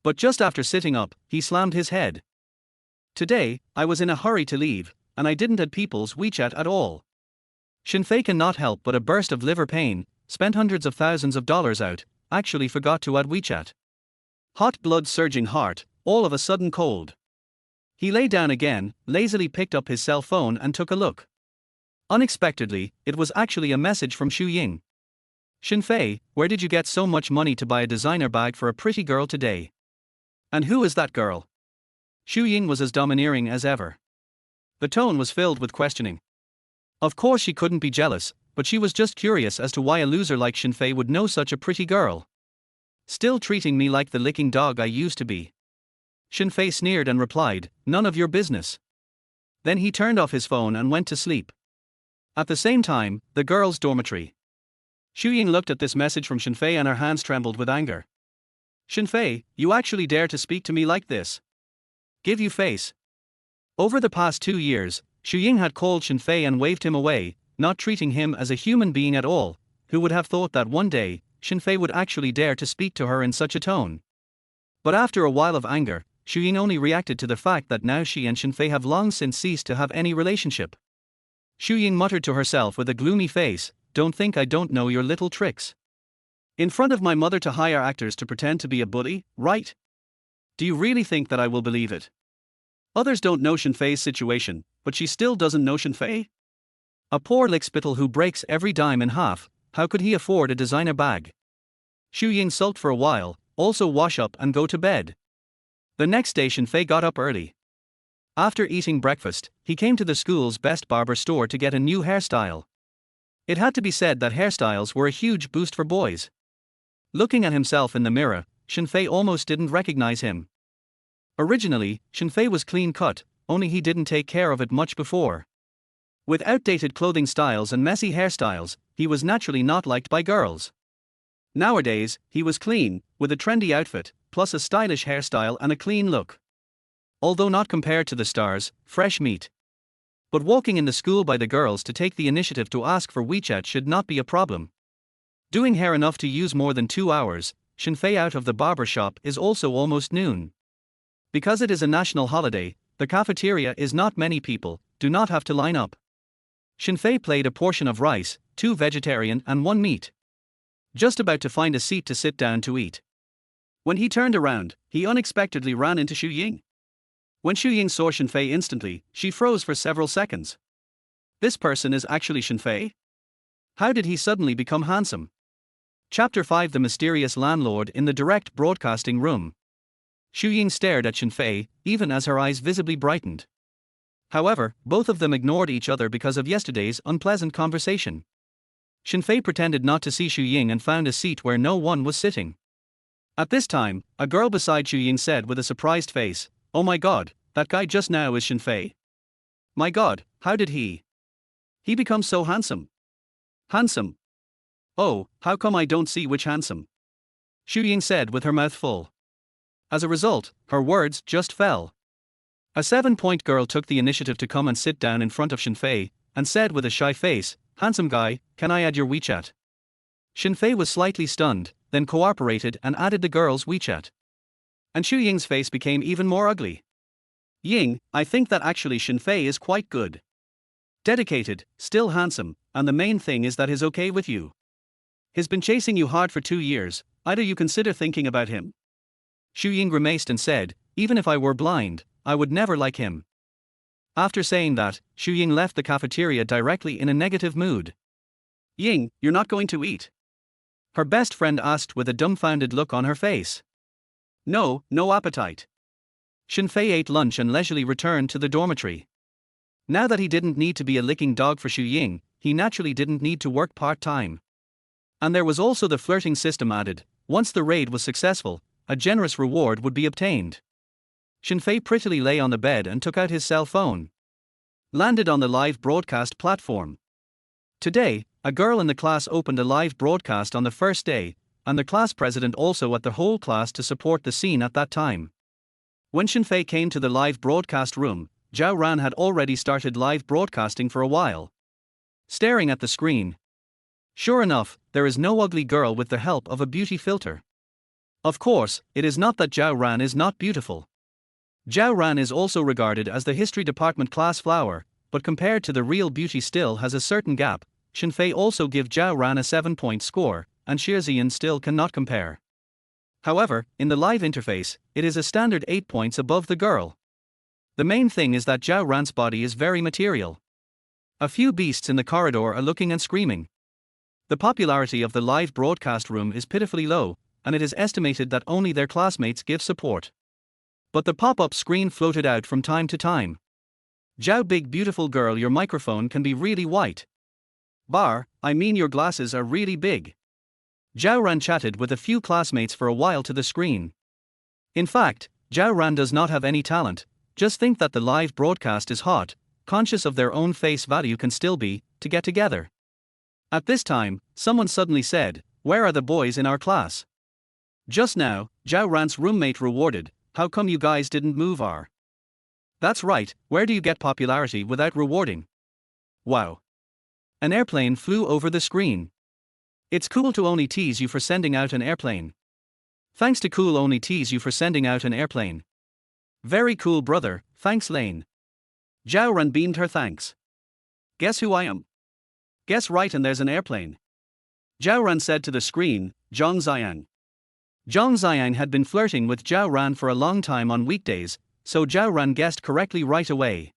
Speaker 1: But just after sitting up, he slammed his head. Today, I was in a hurry to leave, and I didn't add people's WeChat at all. Shen Fei cannot help but a burst of liver pain, spent hundreds of thousands of dollars out, actually forgot to add WeChat. Hot blood surging heart, all of a sudden cold. He lay down again, lazily picked up his cell phone and took a look. Unexpectedly, it was actually a message from Xu Ying. Shen Fei, where did you get so much money to buy a designer bag for a pretty girl today? And who is that girl? Xu Ying was as domineering as ever. The tone was filled with questioning. Of course she couldn't be jealous, but she was just curious as to why a loser like Shen Fei would know such a pretty girl. Still treating me like the licking dog I used to be. Shen Fei sneered and replied, none of your business. Then he turned off his phone and went to sleep. At the same time, the girls' dormitory. Xu Ying looked at this message from Shen Fei and her hands trembled with anger. Shen Fei, you actually dare to speak to me like this? Give you face. Over the past 2 years, Xu Ying had called Shen Fei and waved him away, not treating him as a human being at all. Who would have thought that one day, Shen Fei would actually dare to speak to her in such a tone? But after a while of anger, Xu Ying only reacted to the fact that now she and Shen Fei have long since ceased to have any relationship. Xu Ying muttered to herself with a gloomy face, don't think I don't know your little tricks. In front of my mother to hire actors to pretend to be a bully, right? Do you really think that I will believe it? Others don't know Shen Fei's situation, but she still doesn't know Shen Fei? A poor lickspittle who breaks every dime in half, how could he afford a designer bag? Xu Ying sulked for a while, also wash up and go to bed. The next day Shen Fei got up early. After eating breakfast, he came to the school's best barber store to get a new hairstyle. It had to be said that hairstyles were a huge boost for boys. Looking at himself in the mirror, Shen Fei almost didn't recognize him. Originally, Shen Fei was clean cut, only he didn't take care of it much before. With outdated clothing styles and messy hairstyles, he was naturally not liked by girls. Nowadays, he was clean, with a trendy outfit, plus a stylish hairstyle and a clean look. Although not compared to the stars, fresh meat. But walking in the school by the girls to take the initiative to ask for WeChat should not be a problem. Doing hair enough to use more than 2 hours, Shen Fei out of the barber shop is also almost noon. Because it is a national holiday, the cafeteria is not many people, do not have to line up. Shen Fei played a portion of rice, 2 vegetarian and 1 meat. Just about to find a seat to sit down to eat. When he turned around, he unexpectedly ran into Xu Ying. When Xu Ying saw Shen Fei instantly, she froze for several seconds. This person is actually Shen Fei? How did he suddenly become handsome? Chapter 5: The Mysterious Landlord in the Direct Broadcasting Room. Xu Ying stared at Shen Fei, even as her eyes visibly brightened. However, both of them ignored each other because of yesterday's unpleasant conversation. Shen Fei pretended not to see Xu Ying and found a seat where no one was sitting. At this time, a girl beside Xu Ying said with a surprised face, "Oh my god, that guy just now is Shen Fei. My god, how did he become so handsome? Handsome? Oh, how come I don't see which handsome?" Xu Ying said with her mouth full. As a result, her words just fell. A 7-point girl took the initiative to come and sit down in front of Shen Fei, and said with a shy face, "Handsome guy, can I add your WeChat?" Shen Fei was slightly stunned, then cooperated and added the girl's WeChat. And Xu Ying's face became even more ugly. "Ying, I think that actually Shen Fei is quite good. Dedicated, still handsome, and the main thing is that he's okay with you. He's been chasing you hard for 2 years, either you consider thinking about him." Xu Ying grimaced and said, "Even if I were blind, I would never like him." After saying that, Xu Ying left the cafeteria directly in a negative mood. "Ying, you're not going to eat?" her best friend asked with a dumbfounded look on her face. "No, no appetite." Shen Fei ate lunch and leisurely returned to the dormitory. Now that he didn't need to be a licking dog for Xu Ying, he naturally didn't need to work part-time. And there was also the flirting system added. Once the raid was successful, a generous reward would be obtained. Shen Fei prettily lay on the bed and took out his cell phone. Landed on the live broadcast platform. Today, A girl in the class opened a live broadcast on the first day, and the class president also at the whole class to support the scene at that time. When Shen Fei came to the live broadcast room, Zhao Ran had already started live broadcasting for a while. Staring at the screen. Sure enough, there is no ugly girl with the help of a beauty filter. Of course, it is not that Zhao Ran is not beautiful. Zhao Ran is also regarded as the history department class flower, but compared to the real beauty still has a certain gap. Shen Fei also give Zhao Ran a 7-point score, and Xiaoxian still cannot compare. However, in the live interface, it is a standard 8 points above the girl. The main thing is that Zhao Ran's body is very material. A few beasts in the corridor are looking and screaming. The popularity of the live broadcast room is pitifully low, and it is estimated that only their classmates give support. But the pop-up screen floated out from time to time. Zhao big beautiful girl, your microphone can be really white. I mean your glasses are really big. Zhao Ran chatted with a few classmates for a while to the screen. In fact, Zhao Ran does not have any talent, just think that the live broadcast is hot, conscious of their own face value can still be, to get together. At this time, someone suddenly said, "Where are the boys in our class?" Just now, Zhao Ran's roommate rewarded, "How come you guys didn't move our?" That's right, where do you get popularity without rewarding? Wow. An airplane flew over the screen. It's cool to only tease you for sending out an airplane. Thanks to cool only tease you for sending out an airplane. Very cool brother, thanks Lane. Zhao Ran beamed her thanks. Guess who I am? Guess right, and there's an airplane. Zhao Ran said to the screen, Zhang Xiang. Zhang Xiang had been flirting with Zhao Ran for a long time on weekdays, so Zhao Ran guessed correctly right away.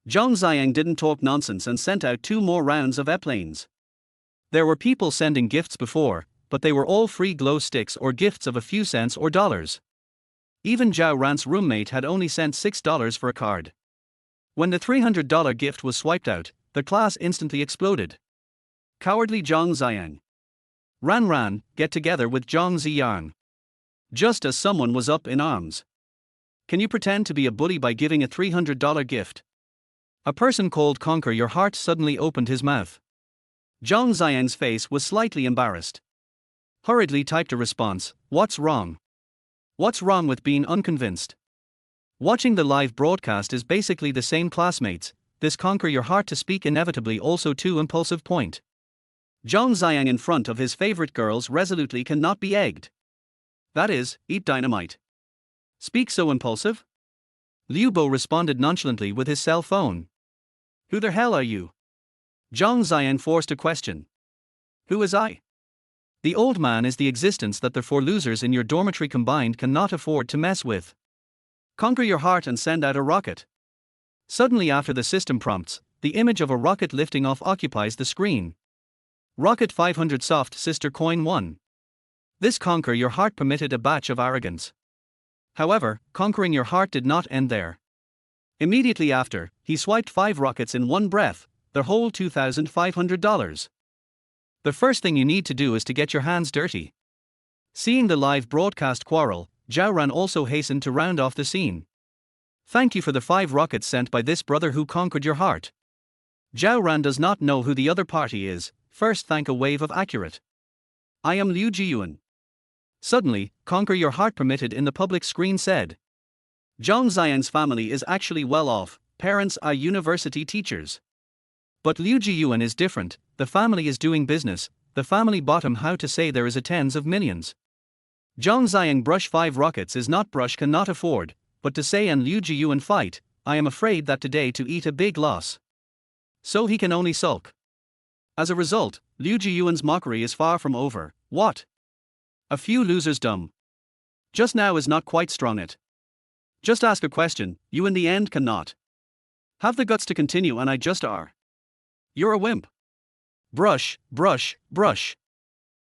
Speaker 1: Zhang Xiang didn't talk nonsense and sent out 2 more rounds of airplanes. There were people sending gifts before, but they were all free glow sticks or gifts of a few cents or dollars. Even Zhao Ran's roommate had only sent $6 for a card. When the $300 gift was swiped out, the class instantly exploded. Cowardly Zhang Xiang. Ran, get together with Zhang Ziyang. Just as someone was up in arms. Can you pretend to be a bully by giving a $300 gift? A person called Conquer Your Heart suddenly opened his mouth. Zhang Xiang's face was slightly embarrassed. Hurriedly typed a response, "What's wrong? What's wrong with being unconvinced?" Watching the live broadcast is basically the same classmates, this Conquer Your Heart to speak inevitably also too impulsive point. Zhang Xiang in front of his favorite girls resolutely cannot be egged. That is, eat dynamite. Speak so impulsive? Liu Bo responded nonchalantly with his cell phone. Who the hell are you? Zhang Xiang forced a question. Who is I? The old man is the existence that the 4 losers in your dormitory combined cannot afford to mess with. Conquer your heart and send out a rocket. Suddenly after the system prompts, the image of a rocket lifting off occupies the screen. Rocket 500 soft sister coin 1. This Conquer Your Heart permitted a batch of arrogance. However, conquering your heart did not end there. Immediately after, he swiped 5 rockets in one breath, the whole $2,500. The first thing you need to do is to get your hands dirty. Seeing the live broadcast quarrel, Zhao Ran also hastened to round off the scene. Thank you for the 5 rockets sent by this brother who conquered your heart. Zhao Ran does not know who the other party is, first thank a wave of accurate. I am Liu Jiyuan. Suddenly, Conquer Your Heart permitted in the public screen said. Zhang Xiang's family is actually well off, parents are university teachers. But Liu Jiyuan is different, the family is doing business, the family bottom how to say there is a tens of millions. Zhang Xiang brush 5 rockets is not brush cannot afford, but to say and Liu Jiyuan fight, I am afraid that today to eat a big loss. So he can only sulk. As a result, Liu Jiyuan's mockery is far from over. What? A few losers dumb. Just now is not quite strong it. Just ask a question, you in the end cannot. Have the guts to continue and I just are. You're a wimp. Brush.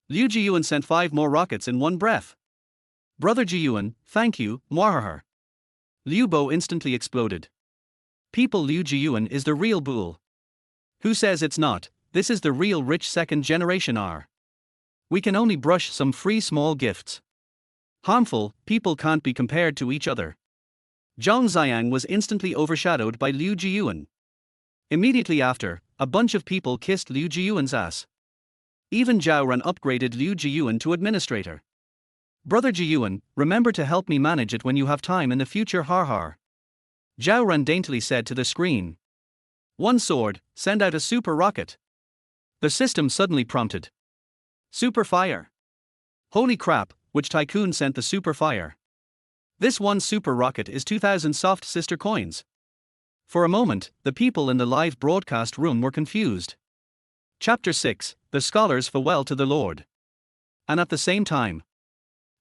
Speaker 1: Liu Jiyuan sent 5 more rockets in one breath. Brother Jiyuan, thank you, mwahaha. Liu Bo instantly exploded. People, Liu Jiyuan is the real bull. Who says it's not? This is the real rich second generation R. We can only brush some free small gifts. Harmful, people can't be compared to each other. Zhang Xiang was instantly overshadowed by Liu Jiyuan. Immediately after, a bunch of people kissed Liu Jiyuan's ass. Even Zhao Ran upgraded Liu Jiyuan to administrator. Brother Jiyuan, remember to help me manage it when you have time in the future, har har. Zhao Ran daintily said to the screen. One sword, send out a super rocket. The system suddenly prompted. Super fire. Holy crap, which tycoon sent the super fire? This one super rocket is 2,000 soft sister coins. For a moment, the people in the live broadcast room were confused. Chapter 6, The Scholars Farewell to the Lord. And at the same time,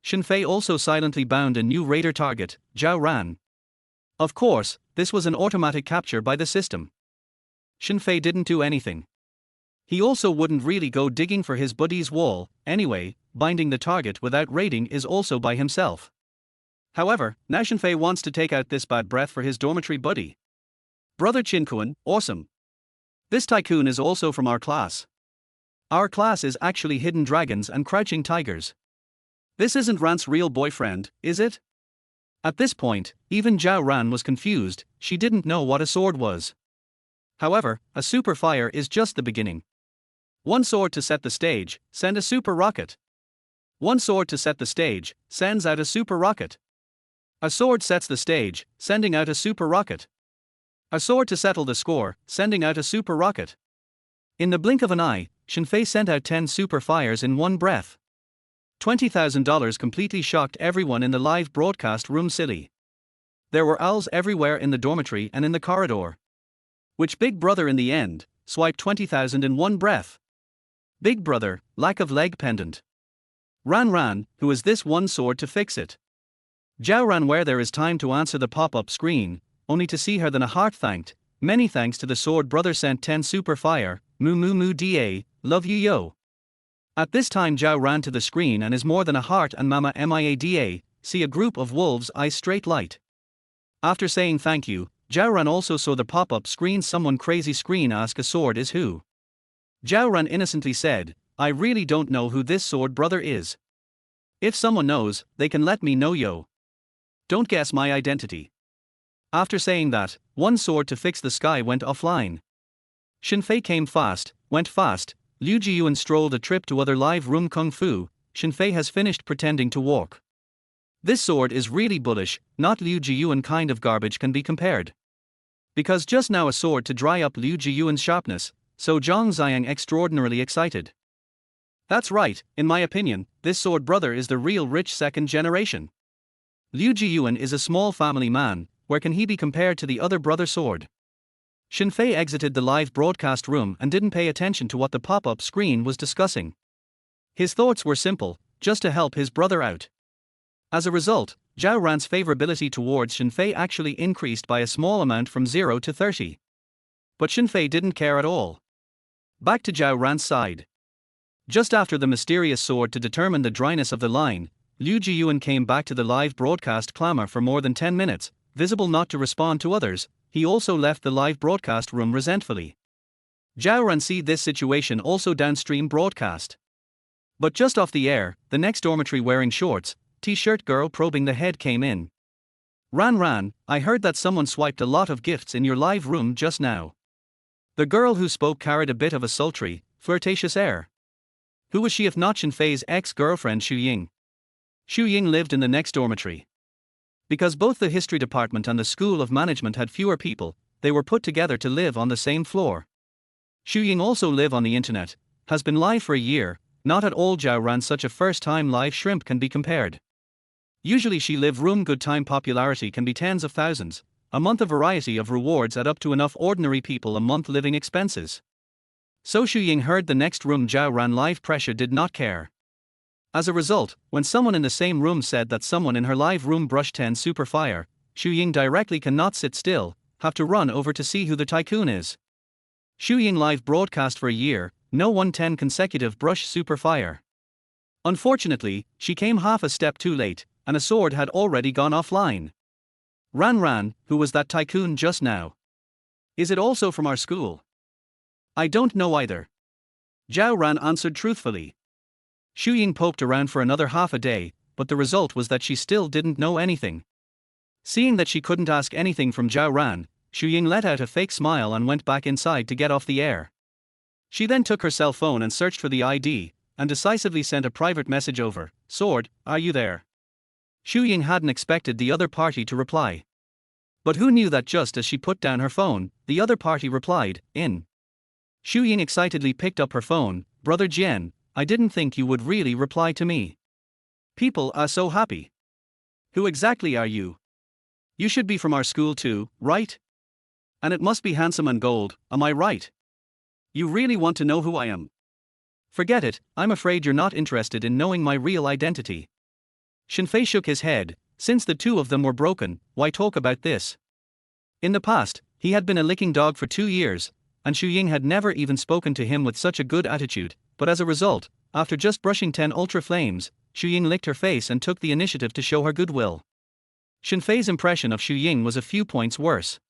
Speaker 1: Shen Fei also silently bound a new raider target, Zhao Ran. Of course, this was an automatic capture by the system. Shen Fei didn't do anything. He also wouldn't really go digging for his buddy's wall, anyway, binding the target without raiding is also by himself. However, now Shen Fei wants to take out this bad breath for his dormitory buddy. Brother Qinkuan, awesome. This tycoon is also from our class. Our class is actually Hidden Dragons and Crouching Tigers. This isn't Ran's real boyfriend, is it? At this point, even Zhao Ran was confused, she didn't know what a sword was. However, a super fire is just the beginning. One sword to set the stage, send a super rocket. One sword to set the stage, sends out a super rocket. A sword sets the stage, sending out a super rocket. A sword to settle the score, sending out a super rocket. In the blink of an eye, Shen Fei sent out 10 super fires in one breath. $20,000 completely shocked everyone in the live broadcast room silly. There were owls everywhere in the dormitory and in the corridor. Which big brother in the end, swiped 20,000 in one breath? Big brother, lack of leg pendant. Ran, who is this one sword to fix it? Zhao Ran, where there is time to answer the pop-up screen, only to see her than a heart thanked, many thanks to the sword brother sent 10 super fire, moo da, love you yo. At this time Zhao ran to the screen and is more than a heart and mama miada, see a group of wolves eyes straight light. After saying thank you, Zhao Ran also saw the pop-up screen someone crazy screen ask a sword is who. Zhao Ran innocently said, I really don't know who this sword brother is. If someone knows, they can let me know yo. Don't guess my identity. After saying that, one sword to fix the sky went offline. Shen Fei came fast, went fast, Liu Jiyuan strolled a trip to other live room kung fu, Shen Fei has finished pretending to walk. This sword is really bullish, not Liu Jiyuan kind of garbage can be compared. Because just now a sword to dry up Liu Jiyuan's sharpness, so Zhang Xiang extraordinarily excited. That's right, in my opinion, this sword brother is the real rich second generation. Liu Jiyuan is a small family man, where can he be compared to the other brother sword? Shen Fei exited the live broadcast room and didn't pay attention to what the pop-up screen was discussing. His thoughts were simple, just to help his brother out. As a result, Zhao Ran's favorability towards Shen Fei actually increased by a small amount from 0 to 30. But Shen Fei didn't care at all. Back to Zhao Ran's side. Just after the mysterious sword to determine the dryness of the line, Liu Jiyuan came back to the live broadcast clamor for more than 10 minutes, visible not to respond to others. He also left the live broadcast room resentfully. Zhao Ran see this situation also downstream broadcast. But just off the air, the next dormitory wearing shorts, t-shirt girl probing the head came in. Ran, I heard that someone swiped a lot of gifts in your live room just now. The girl who spoke carried a bit of a sultry, flirtatious air. Who was she if not Shen Fei's ex-girlfriend Xu Ying? Xu Ying lived in the next dormitory. Because both the history department and the school of management had fewer people, they were put together to live on the same floor. Xu Ying also live on the internet, has been live for a year, not at all Zhao Ran such a first-time live shrimp can be compared. Usually she live room good time popularity can be tens of thousands, a month a variety of rewards add up to enough ordinary people a month living expenses. So Xu Ying heard the next room Zhao Ran live pressure did not care. As a result, when someone in the same room said that someone in her live room brushed 10 super fire, Xu Ying directly cannot sit still, have to run over to see who the tycoon is. Xu Ying live broadcast for a year, no 110 consecutive brush super fire. Unfortunately, she came half a step too late, and a sword had already gone offline. Ran, who was that tycoon just now? Is it also from our school? I don't know either. Zhao Ran answered truthfully. Xu Ying poked around for another half a day, but the result was that she still didn't know anything. Seeing that she couldn't ask anything from Zhao Ran, Xu Ying let out a fake smile and went back inside to get off the air. She then took her cell phone and searched for the ID, and decisively sent a private message over. Sword, are you there? Xu Ying hadn't expected the other party to reply. But who knew that just as she put down her phone, the other party replied, in. Xu Ying excitedly picked up her phone. Brother Jian, I didn't think you would really reply to me. People are so happy. Who exactly are you? You should be from our school too, right? And it must be handsome and gold, am I right? You really want to know who I am? Forget it, I'm afraid you're not interested in knowing my real identity. Shen Fei shook his head. Since the two of them were broken, why talk about this? In the past, he had been a licking dog for 2 years, and Xu Ying had never even spoken to him with such a good attitude, but as a result, after just brushing 10 ultra flames, Xu Ying licked her face and took the initiative to show her goodwill. Shen Fei's impression of Xu Ying was a few points worse.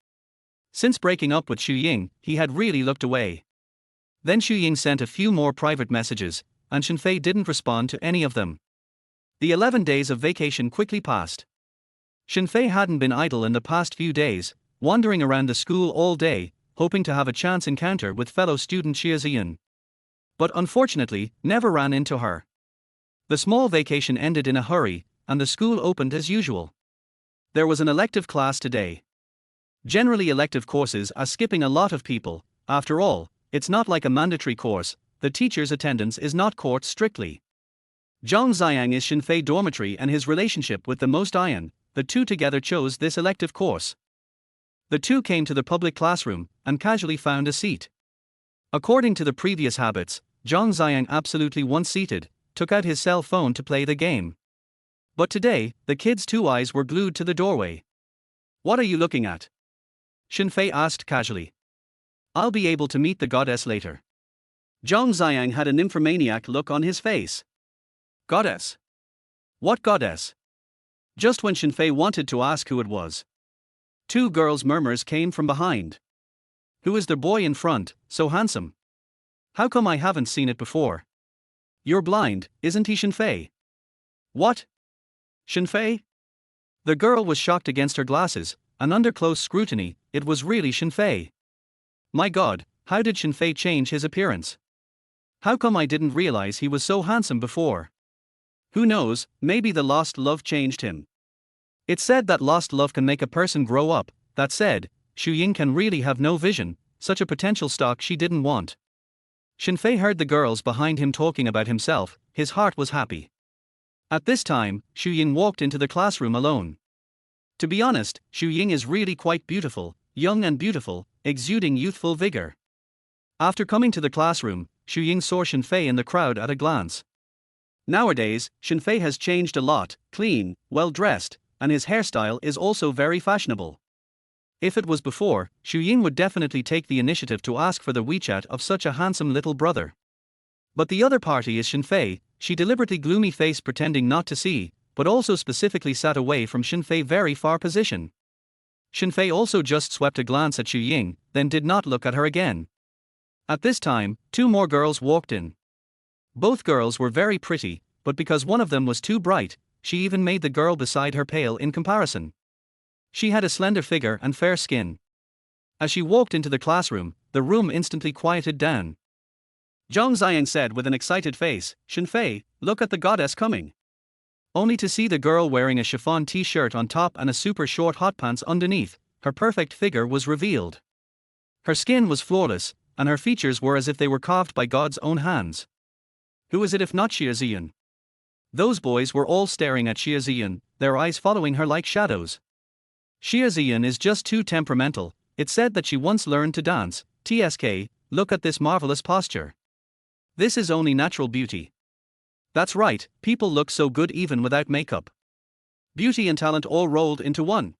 Speaker 1: Since breaking up with Xu Ying, he had really looked away. Then Xu Ying sent a few more private messages, and Shen Fei didn't respond to any of them. The 11 days of vacation quickly passed. Shen Fei hadn't been idle in the past few days, wandering around the school all day, hoping to have a chance encounter with fellow student Xie Ziyan. But unfortunately, never ran into her. The small vacation ended in a hurry, and the school opened as usual. There was an elective class today. Generally, elective courses are skipping a lot of people. After all, it's not like a mandatory course, the teacher's attendance is not court strictly. Zhang Xiang is Shen Fei dormitory and his relationship with the most iron, the two together chose this elective course. The two came to the public classroom, and casually found a seat. According to the previous habits, Zhang Xiang absolutely one-seated, took out his cell phone to play the game. But today, the kid's two eyes were glued to the doorway. What are you looking at? Shen Fei asked casually. I'll be able to meet the goddess later. Zhang Xiang had a nymphomaniac look on his face. Goddess? What goddess? Just when Shen Fei wanted to ask who it was, two girls' murmurs came from behind. Who is the boy in front, so handsome? How come I haven't seen it before? You're blind, isn't he Shen Fei? What? Shen Fei? The girl was shocked against her glasses, and under close scrutiny, it was really Shen Fei. My God, how did Shen Fei change his appearance? How come I didn't realize he was so handsome before? Who knows, maybe the lost love changed him. It's said that lost love can make a person grow up. That said, Xu Ying can really have no vision, such a potential stock she didn't want. Shen Fei heard the girls behind him talking about himself, his heart was happy. At this time, Xu Ying walked into the classroom alone. To be honest, Xu Ying is really quite beautiful, young and beautiful, exuding youthful vigor. After coming to the classroom, Xu Ying saw Shen Fei in the crowd at a glance. Nowadays, Shen Fei has changed a lot, clean, well-dressed, and his hairstyle is also very fashionable. If it was before, Xu Ying would definitely take the initiative to ask for the WeChat of such a handsome little brother. But the other party is Shen Fei. She deliberately gloomy face pretending not to see, but also specifically sat away from Shen Fei very far position. Shen Fei also just swept a glance at Xu Ying, then did not look at her again. At this time, two more girls walked in. Both girls were very pretty, but because one of them was too bright, she even made the girl beside her pale in comparison. She had a slender figure and fair skin. As she walked into the classroom, the room instantly quieted down. Zhang Xiang said with an excited face, Shen Fei, look at the goddess coming. Only to see the girl wearing a chiffon t-shirt on top and a super short hot pants underneath, her perfect figure was revealed. Her skin was flawless, and her features were as if they were carved by God's own hands. Who is it if not Xie Ziyan? Those boys were all staring at Xie Ziyan, their eyes following her like shadows. Xie Ziyan is just too temperamental. It's said that she once learned to dance. TSK, look at this marvelous posture. This is only natural beauty. That's right, people look so good even without makeup. Beauty and talent all rolled into one.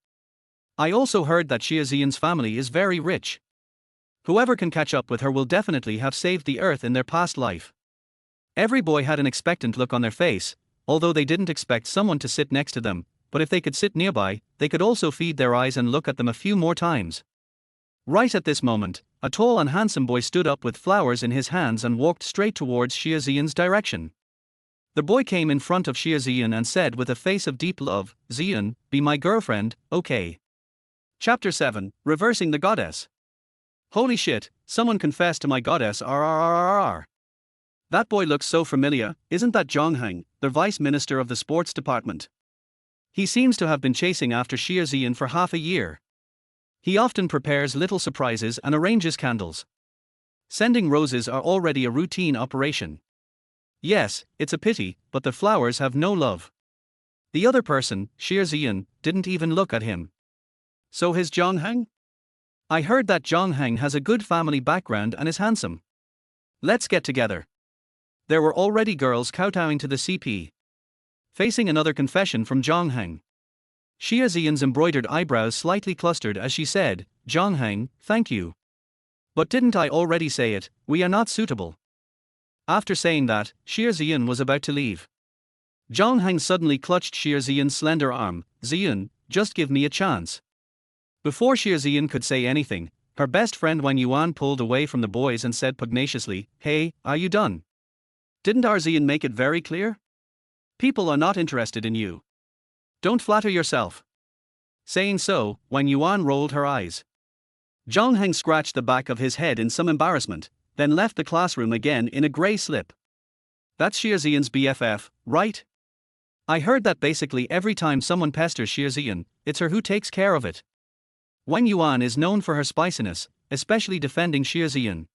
Speaker 1: I also heard that Xie Ziyan's family is very rich. Whoever can catch up with her will definitely have saved the earth in their past life. Every boy had an expectant look on their face, although they didn't expect someone to sit next to them, but if they could sit nearby, they could also feed their eyes and look at them a few more times. Right at this moment, a tall and handsome boy stood up with flowers in his hands and walked straight towards Xie Ziyan's direction. The boy came in front of Xie Ziyan and said with a face of deep love, Ziyan, be my girlfriend, okay? Chapter 7, Reversing the Goddess. Holy shit, someone confessed to my goddess RRRRR. That boy looks so familiar, isn't that Zhonghang, the vice minister of the sports department? He seems to have been chasing after Xie Ziyan for half a year. He often prepares little surprises and arranges candles. Sending roses are already a routine operation. Yes, it's a pity, but the flowers have no love. The other person, Xie Ziyan, didn't even look at him. So his Zhonghang? I heard that Zhonghang has a good family background and is handsome. Let's get together. There were already girls kowtowing to the CP. Facing another confession from Zhonghang. Xie Ziyan's embroidered eyebrows slightly clustered as she said, Zhonghang, thank you. But didn't I already say it, we are not suitable. After saying that, Xie Ziyan was about to leave. Zhonghang suddenly clutched Xie Ziyan's slender arm. Ziyan, just give me a chance. Before Xie Ziyan could say anything, her best friend Wang Yuan pulled away from the boys and said pugnaciously, Hey, are you done? Didn't our Ziyan make it very clear? People are not interested in you. Don't flatter yourself. Saying so, Wang Yuan rolled her eyes. Zhonghang scratched the back of his head in some embarrassment, then left the classroom again in a grey slip. That's Xie Ziyan's BFF, right? I heard that basically every time someone pesters Xie Ziyan, it's her who takes care of it. Wang Yuan is known for her spiciness, especially defending Xie Ziyan.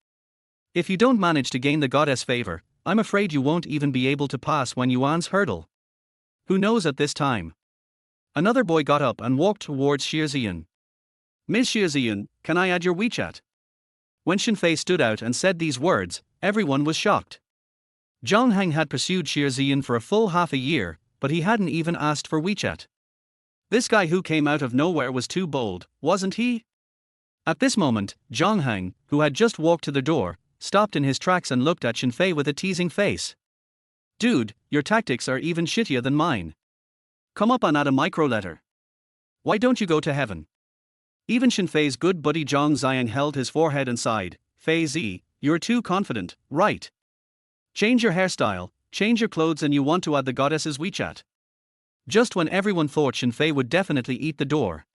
Speaker 1: If you don't manage to gain the goddess favor, I'm afraid you won't even be able to pass Wang Yuan's hurdle. Who knows at this time? Another boy got up and walked towards Xie Ziyan. Ms. Xie Ziyan, can I add your WeChat? When Shen Fei stood out and said these words, everyone was shocked. Zhonghang had pursued Xie Ziyan for a full half a year, but he hadn't even asked for WeChat. This guy who came out of nowhere was too bold, wasn't he? At this moment, Zhonghang, who had just walked to the door, stopped in his tracks and looked at Shen Fei with a teasing face. Dude, your tactics are even shittier than mine. Come up and add a micro-letter. Why don't you go to heaven? Even Shen Fei's good buddy Zhang Xiang held his forehead and sighed. Fei Zi, you're too confident, right? Change your hairstyle, change your clothes and you want to add the goddess's WeChat. Just when everyone thought Shen Fei would definitely eat the door.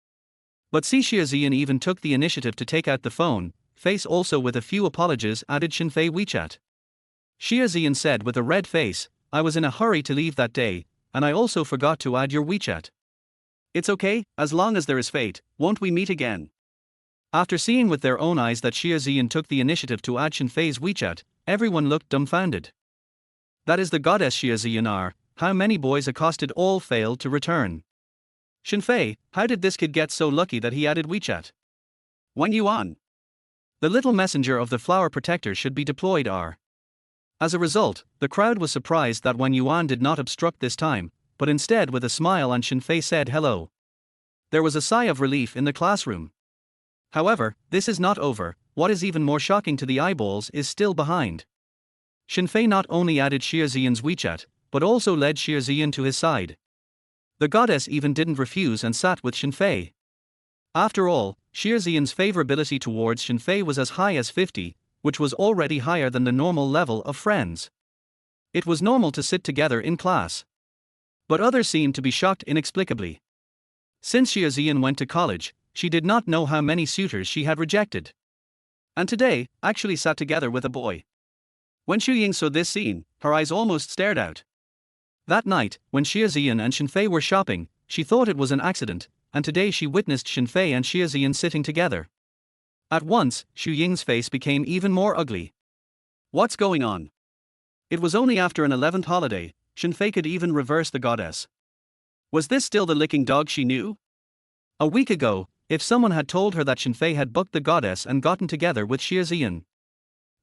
Speaker 1: But Xie Ziyan even took the initiative to take out the phone, face also with a few apologies added Shen Fei WeChat. Xie Ziyan said with a red face, I was in a hurry to leave that day, and I also forgot to add your WeChat. It's okay, as long as there is fate, won't we meet again? After seeing with their own eyes that Xie Ziyan took the initiative to add Shen Fei's WeChat, everyone looked dumbfounded. That is the goddess Xie Ziyan are, how many boys accosted all failed to return. Shen Fei, how did this kid get so lucky that he added WeChat? Wang Yuan. The little messenger of the flower protector should be deployed are. As a result, the crowd was surprised that Wang Yuan did not obstruct this time, but instead with a smile on Shen Fei said hello. There was a sigh of relief in the classroom. However, this is not over, what is even more shocking to the eyeballs is still behind. Shen Fei not only added Xie Ziyan's WeChat, but also led Xie Ziyan to his side. The goddess even didn't refuse and sat with Shen Fei. After all, Xie Ziyan's favorability towards Shen Fei was as high as 50, which was already higher than the normal level of friends. It was normal to sit together in class. But others seemed to be shocked inexplicably. Since Xie Ziyan went to college, she did not know how many suitors she had rejected. And today, actually sat together with a boy. When Ying saw this scene, her eyes almost stared out. That night, when Xie Ziyan and Shen Fei were shopping, she thought it was an accident, and today she witnessed Shen Fei and Xie Ziyan sitting together. At once, Ying's face became even more ugly. What's going on? It was only after an 11th holiday, Shen Fei could even reverse the goddess. Was this still the licking dog she knew? A week ago, if someone had told her that Shen Fei had booked the goddess and gotten together with Xie Ziyan.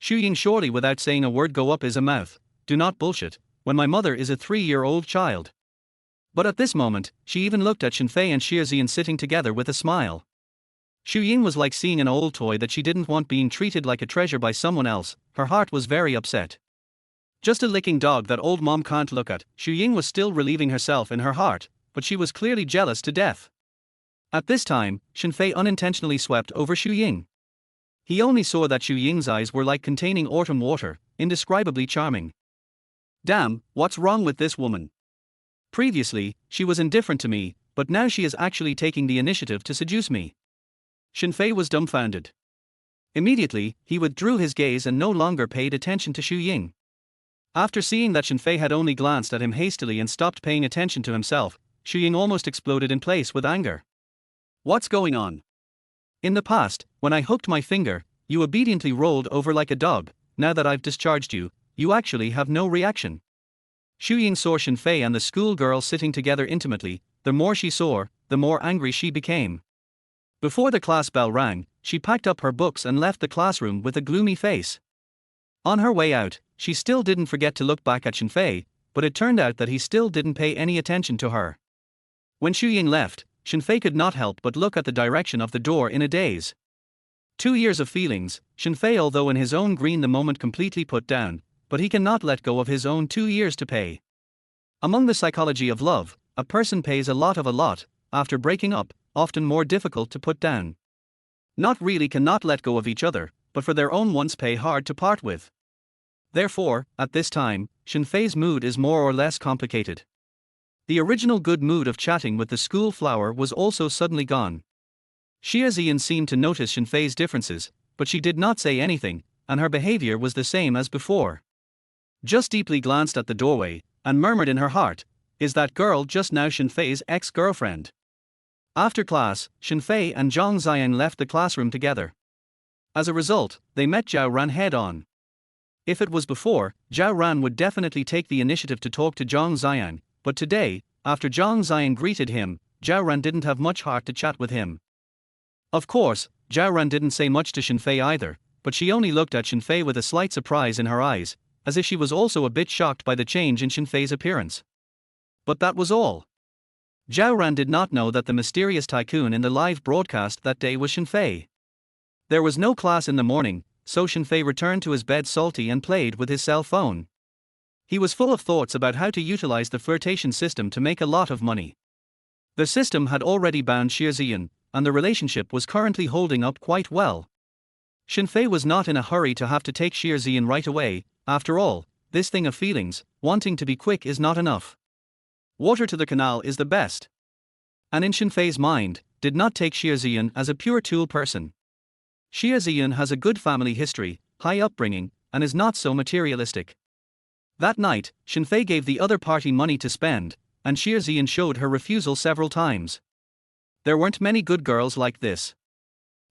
Speaker 1: Ying surely without saying a word go up his mouth, do not bullshit, when my mother is a 3-year-old child. But at this moment, she even looked at Shen Fei and Xie Ziyan sitting together with a smile. Ying was like seeing an old toy that she didn't want being treated like a treasure by someone else, her heart was very upset. Just a licking dog that old mom can't look at, Ying was still relieving herself in her heart, but she was clearly jealous to death. At this time, Shen Fei unintentionally swept over Ying. He only saw that Ying's eyes were like containing autumn water, indescribably charming. Damn, what's wrong with this woman? Previously, she was indifferent to me, but now she is actually taking the initiative to seduce me. Shen Fei was dumbfounded. Immediately, he withdrew his gaze and no longer paid attention to Ying. After seeing that Shen Fei had only glanced at him hastily and stopped paying attention to himself, Ying almost exploded in place with anger. What's going on? In the past, when I hooked my finger, you obediently rolled over like a dog. Now that I've discharged you, you actually have no reaction. Ying saw Shen Fei and the schoolgirl sitting together intimately. The more she saw, the more angry she became. Before the class bell rang, she packed up her books and left the classroom with a gloomy face. On her way out, she still didn't forget to look back at Shen Fei, but it turned out that he still didn't pay any attention to her. When Ying left, Shen Fei could not help but look at the direction of the door in a daze. 2 years of feelings, Shen Fei, although in his own green the moment completely put down, but he cannot let go of his own 2 years to pay. Among the psychology of love, a person pays a lot, after breaking up, often more difficult to put down. Not really cannot let go of each other, but for their own once pay hard to part with. Therefore, at this time, Shen Fei's mood is more or less complicated. The original good mood of chatting with the school flower was also suddenly gone. Xiaozian seemed to notice Shen Fei's differences, but she did not say anything, and her behavior was the same as before. Just deeply glanced at the doorway, and murmured in her heart, "Is that girl just now Shen Fei's ex-girlfriend?" After class, Shen Fei and Zhang Xiang left the classroom together. As a result, they met Zhao Ran head-on. If it was before, Zhao Ran would definitely take the initiative to talk to Zhang Xiang, but today, after Zhang Xiang greeted him, Zhao Ran didn't have much heart to chat with him. Of course, Zhao Ran didn't say much to Shen Fei either, but she only looked at Shen Fei with a slight surprise in her eyes, as if she was also a bit shocked by the change in Shen Fei's appearance. But that was all. Zhao Ran did not know that the mysterious tycoon in the live broadcast that day was Shen Fei. There was no class in the morning, so Shen Fei returned to his bed salty and played with his cell phone. He was full of thoughts about how to utilize the flirtation system to make a lot of money. The system had already bound Xiaozian, and the relationship was currently holding up quite well. Shen Fei was not in a hurry to have to take Xiaozian right away. After all, this thing of feelings, wanting to be quick is not enough. Water to the canal is the best. And in Shen Fei's mind, did not take Xiaozian as a pure tool person. Xiaozian has a good family history, high upbringing, and is not so materialistic. That night, Shen Fei gave the other party money to spend, and Xiaozian showed her refusal several times. There weren't many good girls like this.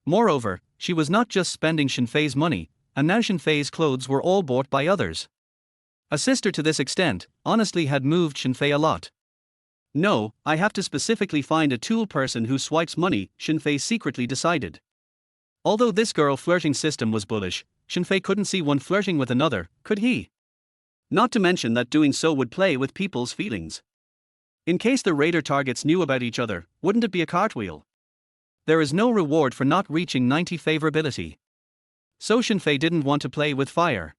Speaker 1: Moreover, she was not just spending Shen Fei's money, and now Shen Fei's clothes were all bought by others. A sister to this extent, honestly had moved Shen Fei a lot. No, I have to specifically find a tool person who swipes money, Shen Fei secretly decided. Although this girl flirting system was bullish, Shen Fei couldn't see one flirting with another, could he? Not to mention that doing so would play with people's feelings. In case the raider targets knew about each other, wouldn't it be a cartwheel? There is no reward for not reaching 90 favorability. So Shen Fei didn't want to play with fire.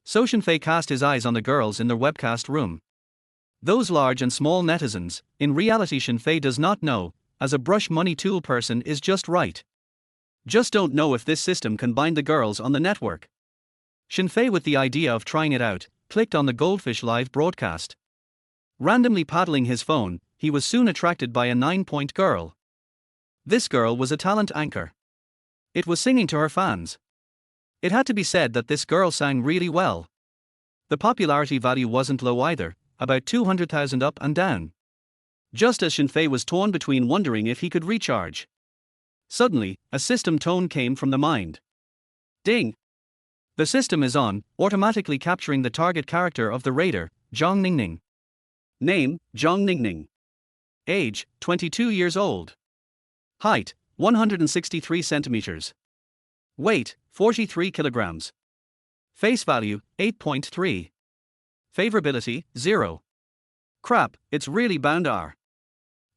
Speaker 1: So Shen Fei cast his eyes on the girls in the webcast room. Those large and small netizens, in reality Shen Fei does not know, as a brush money tool person is just right. Just don't know if this system can bind the girls on the network. Shen Fei, with the idea of trying it out, clicked on the Goldfish live broadcast. Randomly paddling his phone, he was soon attracted by a 9-point girl. This girl was a talent anchor. It was singing to her fans. It had to be said that this girl sang really well. The popularity value wasn't low either, about 200,000 up and down. Just as Shen Fei was torn between wondering if he could recharge. Suddenly, a system tone came from the mind. Ding! The system is on, automatically capturing the target character of the raider, Zhang Ningning. Name, Zhang Ningning. Age, 22 years old. Height, 163 centimeters. Weight, 43 kilograms. Face value, 8.3. Favorability, 0. Crap, it's really bound R.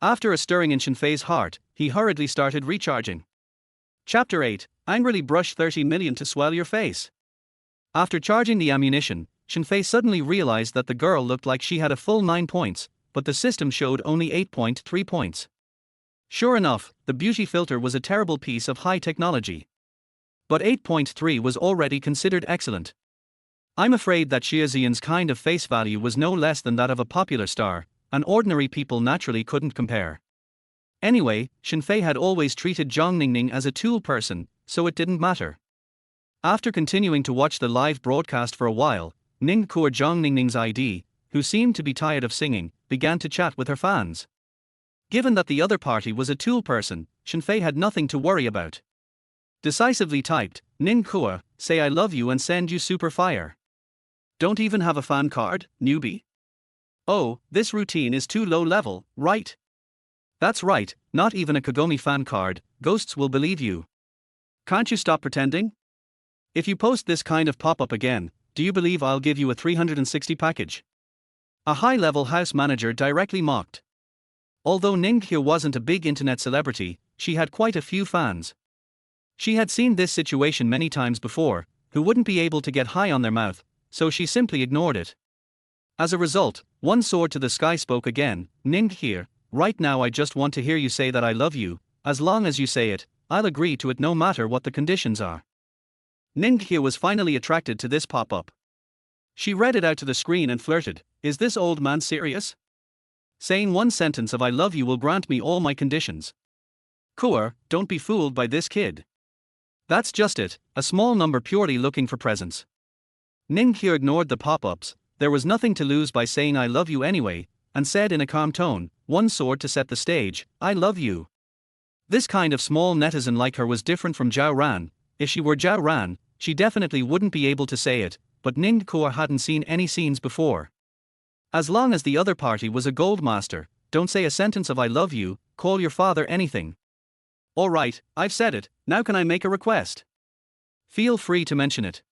Speaker 1: After a stirring in Shen Fei's heart, he hurriedly started recharging. Chapter 8, Angrily brush 30 million to swell your face. After charging the ammunition, Shen Fei suddenly realized that the girl looked like she had a full 9 points, but the system showed only 8.3 points. Sure enough, the beauty filter was a terrible piece of high technology. But 8.3 was already considered excellent. I'm afraid that Xiaozian's kind of face value was no less than that of a popular star, and ordinary people naturally couldn't compare. Anyway, Shen Fei had always treated Zhang Ningning as a tool person, so it didn't matter. After continuing to watch the live broadcast for a while, Ning Kuo, Zhang Ningning's ID, who seemed to be tired of singing, began to chat with her fans. Given that the other party was a tool person, Shen Fei had nothing to worry about. Decisively typed, Ning Kuo, say I love you and send you super fire. Don't even have a fan card, newbie? Oh, this routine is too low level, right? That's right, not even a Kagome fan card, ghosts will believe you. Can't you stop pretending? If you post this kind of pop-up again, do you believe I'll give you a 360 package? A high-level house manager directly mocked. Although Ning Kuo wasn't a big internet celebrity, she had quite a few fans. She had seen this situation many times before, who wouldn't be able to get high on their mouth, so she simply ignored it. As a result, one sword to the sky spoke again, Ning Kuo, right now I just want to hear you say that I love you, as long as you say it, I'll agree to it no matter what the conditions are. Ning Kuo was finally attracted to this pop-up. She read it out to the screen and flirted, is this old man serious? Saying one sentence of I love you will grant me all my conditions. Kuo, don't be fooled by this kid. That's just it, a small number purely looking for presents. Ning Kuo ignored the pop-ups, there was nothing to lose by saying I love you anyway, and said in a calm tone, one sword to set the stage, I love you. This kind of small netizen like her was different from Zhao Ran. If she were Zhao Ran, she definitely wouldn't be able to say it, but Ning Kuo hadn't seen any scenes before. As long as the other party was a gold master, don't say a sentence of I love you, call your father anything. Alright, I've said it, now can I make a request? Feel free to mention it.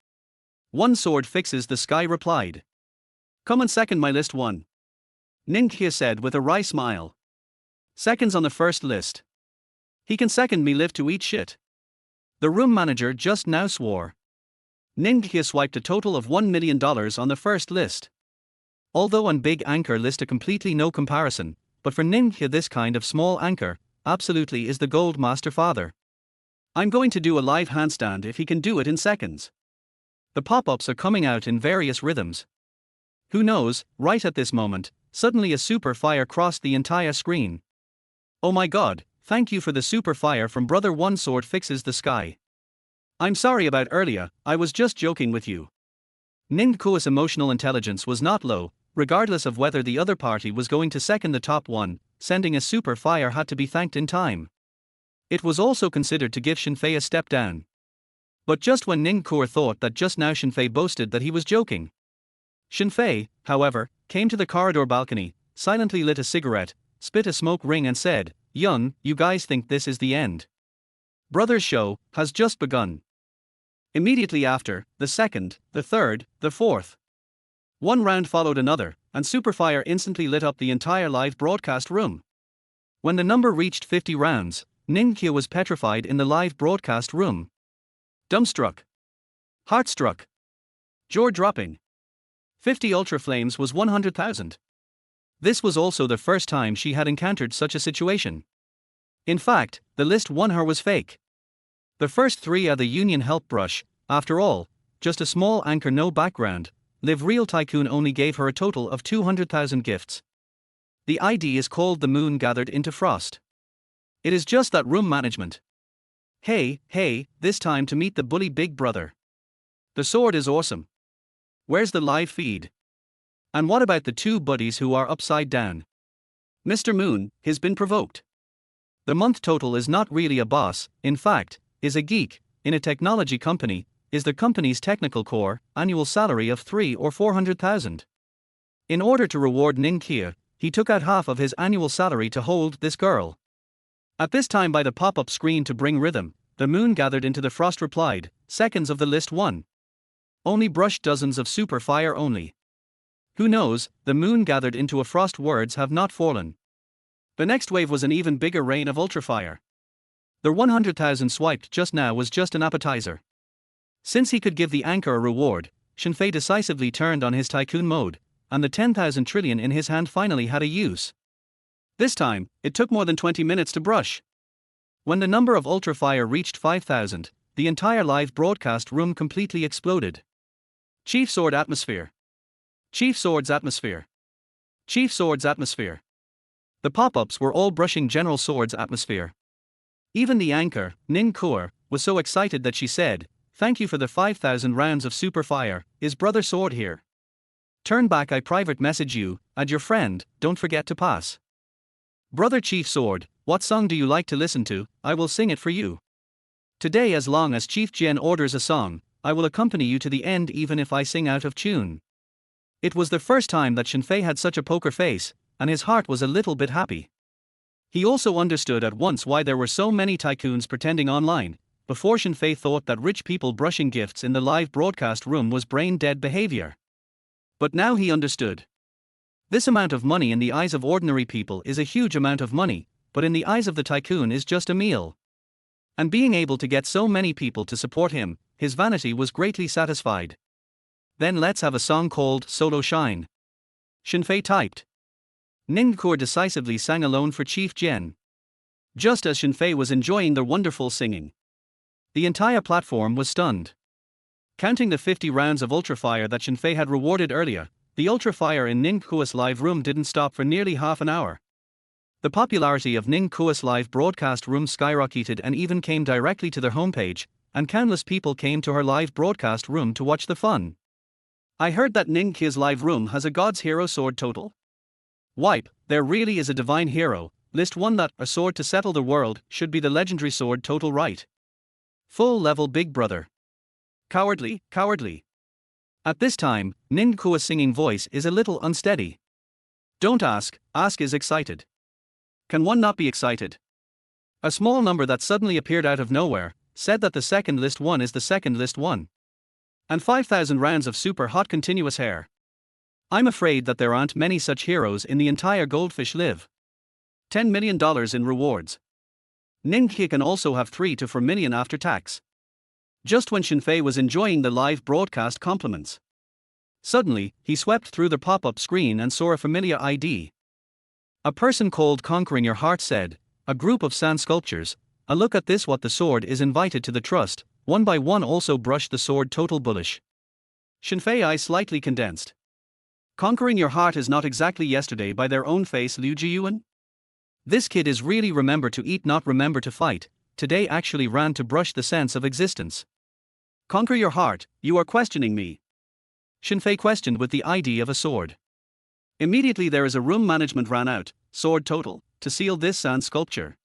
Speaker 1: One sword fixes the sky replied. Come and second my list one. Ning Kuo said with a wry smile. Seconds on the first list. He can second me live to eat shit. The room manager just now swore. Ning Kuo swiped a total of $1 million on the first list. Although on big anchor list a completely no comparison, but for Ning Kuo this kind of small anchor, absolutely is the gold master father. I'm going to do a live handstand if he can do it in seconds. The pop-ups are coming out in various rhythms. Who knows, right at this moment, suddenly a super fire crossed the entire screen. Oh my god, thank you for the super fire from brother one sword fixes the sky. I'm sorry about earlier, I was just joking with you. Ning Kuo's emotional intelligence was not low, regardless of whether the other party was going to second the top one, sending a super fire had to be thanked in time. It was also considered to give Shen Fei a step down. But just when Ning Kuo thought that just now Shen Fei boasted that he was joking. Shen Fei, however, came to the corridor balcony, silently lit a cigarette, spit a smoke ring and said, Young, you guys think this is the end? Brother's show has just begun. Immediately after, the second, the third, the fourth. One round followed another, and Superfire instantly lit up the entire live broadcast room. When the number reached 50 rounds, Ning Kuo was petrified in the live broadcast room. Dumbstruck. Heartstruck. Jaw-dropping. 50 Ultra Flames was 100,000. This was also the first time she had encountered such a situation. In fact, the list won her was fake. The first three are the Union Help Brush, after all, just a small anchor no background, Live Real Tycoon only gave her a total of 200,000 gifts. The ID is called The Moon Gathered into Frost. It is just that room management. Hey, this time to meet the bully big brother. The sword is awesome. Where's the live feed? And what about the two buddies who are upside down? Mr. Moon has been provoked. The month total is not really a boss, in fact, is a geek, in a technology company, is the company's technical core, annual salary of 3 or 400,000. In order to reward Ning Kuo, he took out half of his annual salary to hold this girl. At this time by the pop-up screen to bring rhythm, the moon gathered into the frost replied, seconds of the list won. Only brush dozens of super fire only. Who knows, the moon gathered into a frost words have not fallen. The next wave was an even bigger rain of ultrafire. The 100,000 swiped just now was just an appetizer. Since he could give the anchor a reward, Shen Fei decisively turned on his tycoon mode, and the 10,000 trillion in his hand finally had a use. This time, it took more than 20 minutes to brush. When the number of ultrafire reached 5,000, the entire live broadcast room completely exploded. Chief Sword Atmosphere. Chief Sword's Atmosphere. Chief Sword's Atmosphere. The pop-ups were all brushing General Sword's atmosphere. Even the anchor, Ning Kuo, was so excited that she said, "Thank you for the 5,000 rounds of super fire, is Brother Sword here? Turn back, I private message you, and your friend, don't forget to pass. Brother Chief Sword, what song do you like to listen to? I will sing it for you. Today, as long as Chief Jian orders a song, I will accompany you to the end even if I sing out of tune." It was the first time that Shen Fei had such a poker face, and his heart was a little bit happy. He also understood at once why there were so many tycoons pretending online. Before, Shen Fei thought that rich people brushing gifts in the live broadcast room was brain-dead behavior. But now he understood. This amount of money in the eyes of ordinary people is a huge amount of money, but in the eyes of the tycoon is just a meal. And being able to get so many people to support him, his vanity was greatly satisfied. Then let's have a song called Solo Shine. Shen Fei typed. Ning Kuo decisively sang alone for Chief Jian. Just as Shen Fei was enjoying the wonderful singing, the entire platform was stunned. Counting the 50 rounds of ultrafire that Shen Fei had rewarded earlier, the ultrafire in Ning Kuo's live room didn't stop for nearly half an hour. The popularity of Ning Kuo's live broadcast room skyrocketed and even came directly to their homepage, and countless people came to her live broadcast room to watch the fun. I heard that Ning Kuo's live room has a God's Hero sword total. Wipe, there really is a divine hero. List 1 that a sword to settle the world should be the legendary sword total, right? Full level Big Brother. Cowardly, cowardly. At this time, Ning Kuo's singing voice is a little unsteady. Don't ask is excited. Can one not be excited? A small number that suddenly appeared out of nowhere said that the second list 1 is the second list 1. And 5,000 rounds of super hot continuous hair. I'm afraid that there aren't many such heroes in the entire Goldfish Live. $10 million in rewards. Ning Kuo can also have 3 to 4 million after tax. Just when Shen Fei was enjoying the live broadcast compliments, suddenly, he swept through the pop-up screen and saw a familiar ID. A person called Conquering Your Heart said, "A group of sand sculptures, a look at this, what the sword is invited to the trust, one by one also brushed the sword total bullish." Shen Fei eyes slightly condensed. Conquering Your Heart is not exactly yesterday by their own face, Liu Jiyuan? This kid is really remember to eat not remember to fight, today actually ran to brush the sense of existence. Conquer Your Heart, you are questioning me? Shen Fei questioned with the ID of a sword. Immediately there is a room management ran out, sword total, to seal this sand sculpture.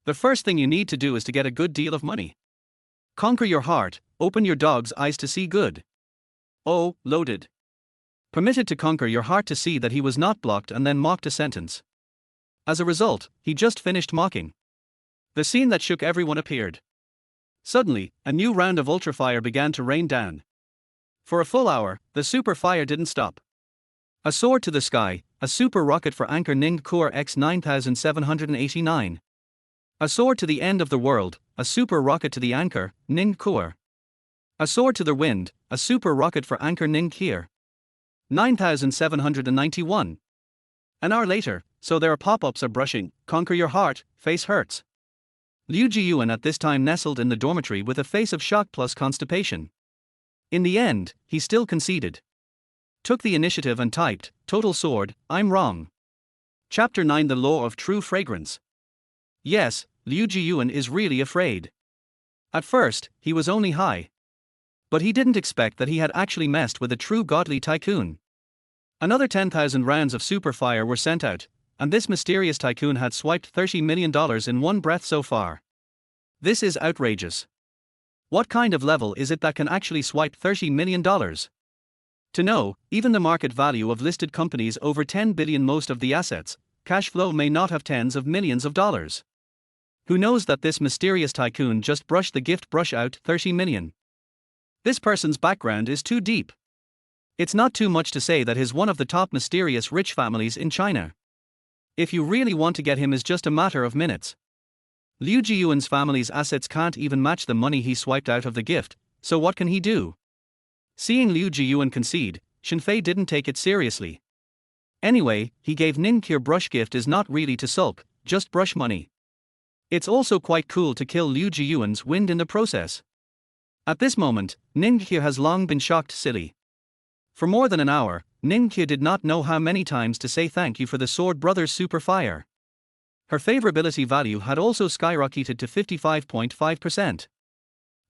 Speaker 1: The first thing you need to do is to get a good deal of money. Conquer Your Heart, open your dog's eyes to see good. Oh, loaded. Permitted to conquer your heart to see that he was not blocked and then mocked a sentence. As a result, he just finished mocking. The scene that shook everyone appeared. Suddenly, a new round of ultrafire began to rain down. For a full hour, the super fire didn't stop. A sword to the sky, a super rocket for anchor Ning Kuo X 9789. A sword to the end of the world, a super rocket to the anchor, Ning Kuo. A sword to the wind, a super rocket for anchor Ning Kuo. 9791. An hour later, so their pop-ups are brushing, Conquer Your Heart, face hurts. Liu Jiyuan at this time nestled in the dormitory with a face of shock plus constipation. In the end, he still conceded. Took the initiative and typed, "Total sword, I'm wrong." Chapter 9, The Law of True Fragrance. Yes, Liu Jiyuan is really afraid. At first, he was only high. But he didn't expect that he had actually messed with a true godly tycoon. Another 10,000 rounds of super fire were sent out, and this mysterious tycoon had swiped $30 million in one breath so far. This is outrageous. What kind of level is it that can actually swipe $30 million? To know, even the market value of listed companies over 10 billion, most of the assets, cash flow may not have tens of millions of dollars. Who knows that this mysterious tycoon just brushed the gift brush out 30 million? This person's background is too deep. It's not too much to say that he's one of the top mysterious rich families in China. If you really want to get him, is just a matter of minutes. Liu Jiyuan's family's assets can't even match the money he swiped out of the gift, so what can he do? Seeing Liu Jiyuan concede, Shen Fei didn't take it seriously. Anyway, he gave Ning Kuo brush gift is not really to sulk, just brush money. It's also quite cool to kill Liu Jiyuan's wind in the process. At this moment, Ning Kuo has long been shocked silly. For more than an hour, Ning Qi did not know how many times to say thank you for the Sword Brothers' super fire. Her favorability value had also skyrocketed to 55.5%.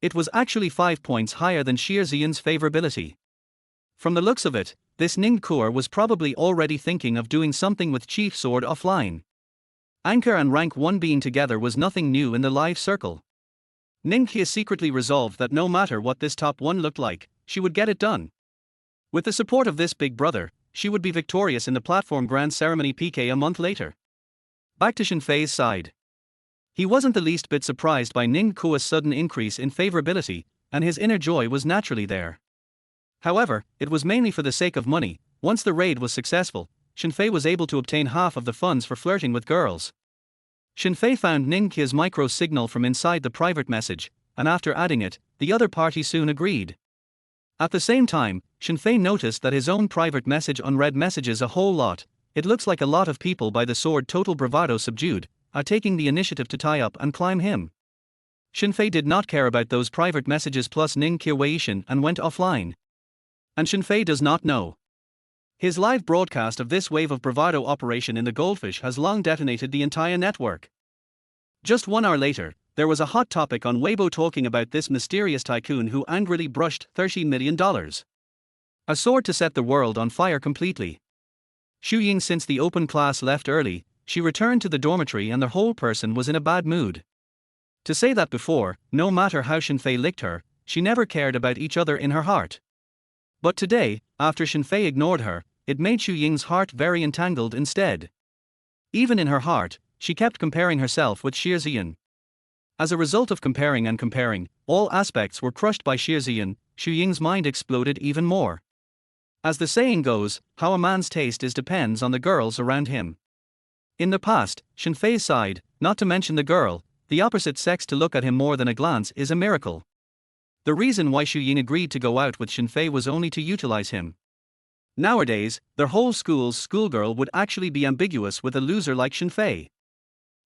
Speaker 1: It was actually 5 points higher than Xie Ziyun's favorability. From the looks of it, this Ning Kuo was probably already thinking of doing something with Chief Sword offline. Anchor and rank 1 being together was nothing new in the live circle. Ning Qi secretly resolved that no matter what this top 1 looked like, she would get it done. With the support of this big brother, she would be victorious in the platform grand ceremony PK a month later. Back to Shen Fei's side. He wasn't the least bit surprised by Ning Kuo's sudden increase in favorability, and his inner joy was naturally there. However, it was mainly for the sake of money. Once the raid was successful, Shen Fei was able to obtain half of the funds for flirting with girls. Shen Fei found Ning Qi's micro signal from inside the private message, and after adding it, the other party soon agreed. At the same time, Shen Fei noticed that his own private message unread messages a whole lot. It looks like a lot of people by the sword total bravado subdued are taking the initiative to tie up and climb him. Shen Fei did not care about those private messages plus Ning Qi Weishan and went offline. And Shen Fei does not know. His live broadcast of this wave of bravado operation in the Goldfish has long detonated the entire network. Just 1 hour later, there was a hot topic on Weibo talking about this mysterious tycoon who angrily brushed $13 million. A sword to set the world on fire completely. Xu Ying, since the open class left early, she returned to the dormitory and the whole person was in a bad mood. To say that before, no matter how Shen Fei licked her, she never cared about each other in her heart. But today, after Shen Fei ignored her, it made Xu Ying's heart very entangled instead. Even in her heart, she kept comparing herself with Xie Ziyun. As a result of comparing and comparing, all aspects were crushed by Xie Ziyun. Xu Ying's mind exploded even more. As the saying goes, how a man's taste is depends on the girls around him. In the past, Shen Fei's side, not to mention the girl, the opposite sex to look at him more than a glance is a miracle. The reason why Xu Ying agreed to go out with Shen Fei was only to utilize him. Nowadays, their whole school's schoolgirl would actually be ambiguous with a loser like Shen Fei.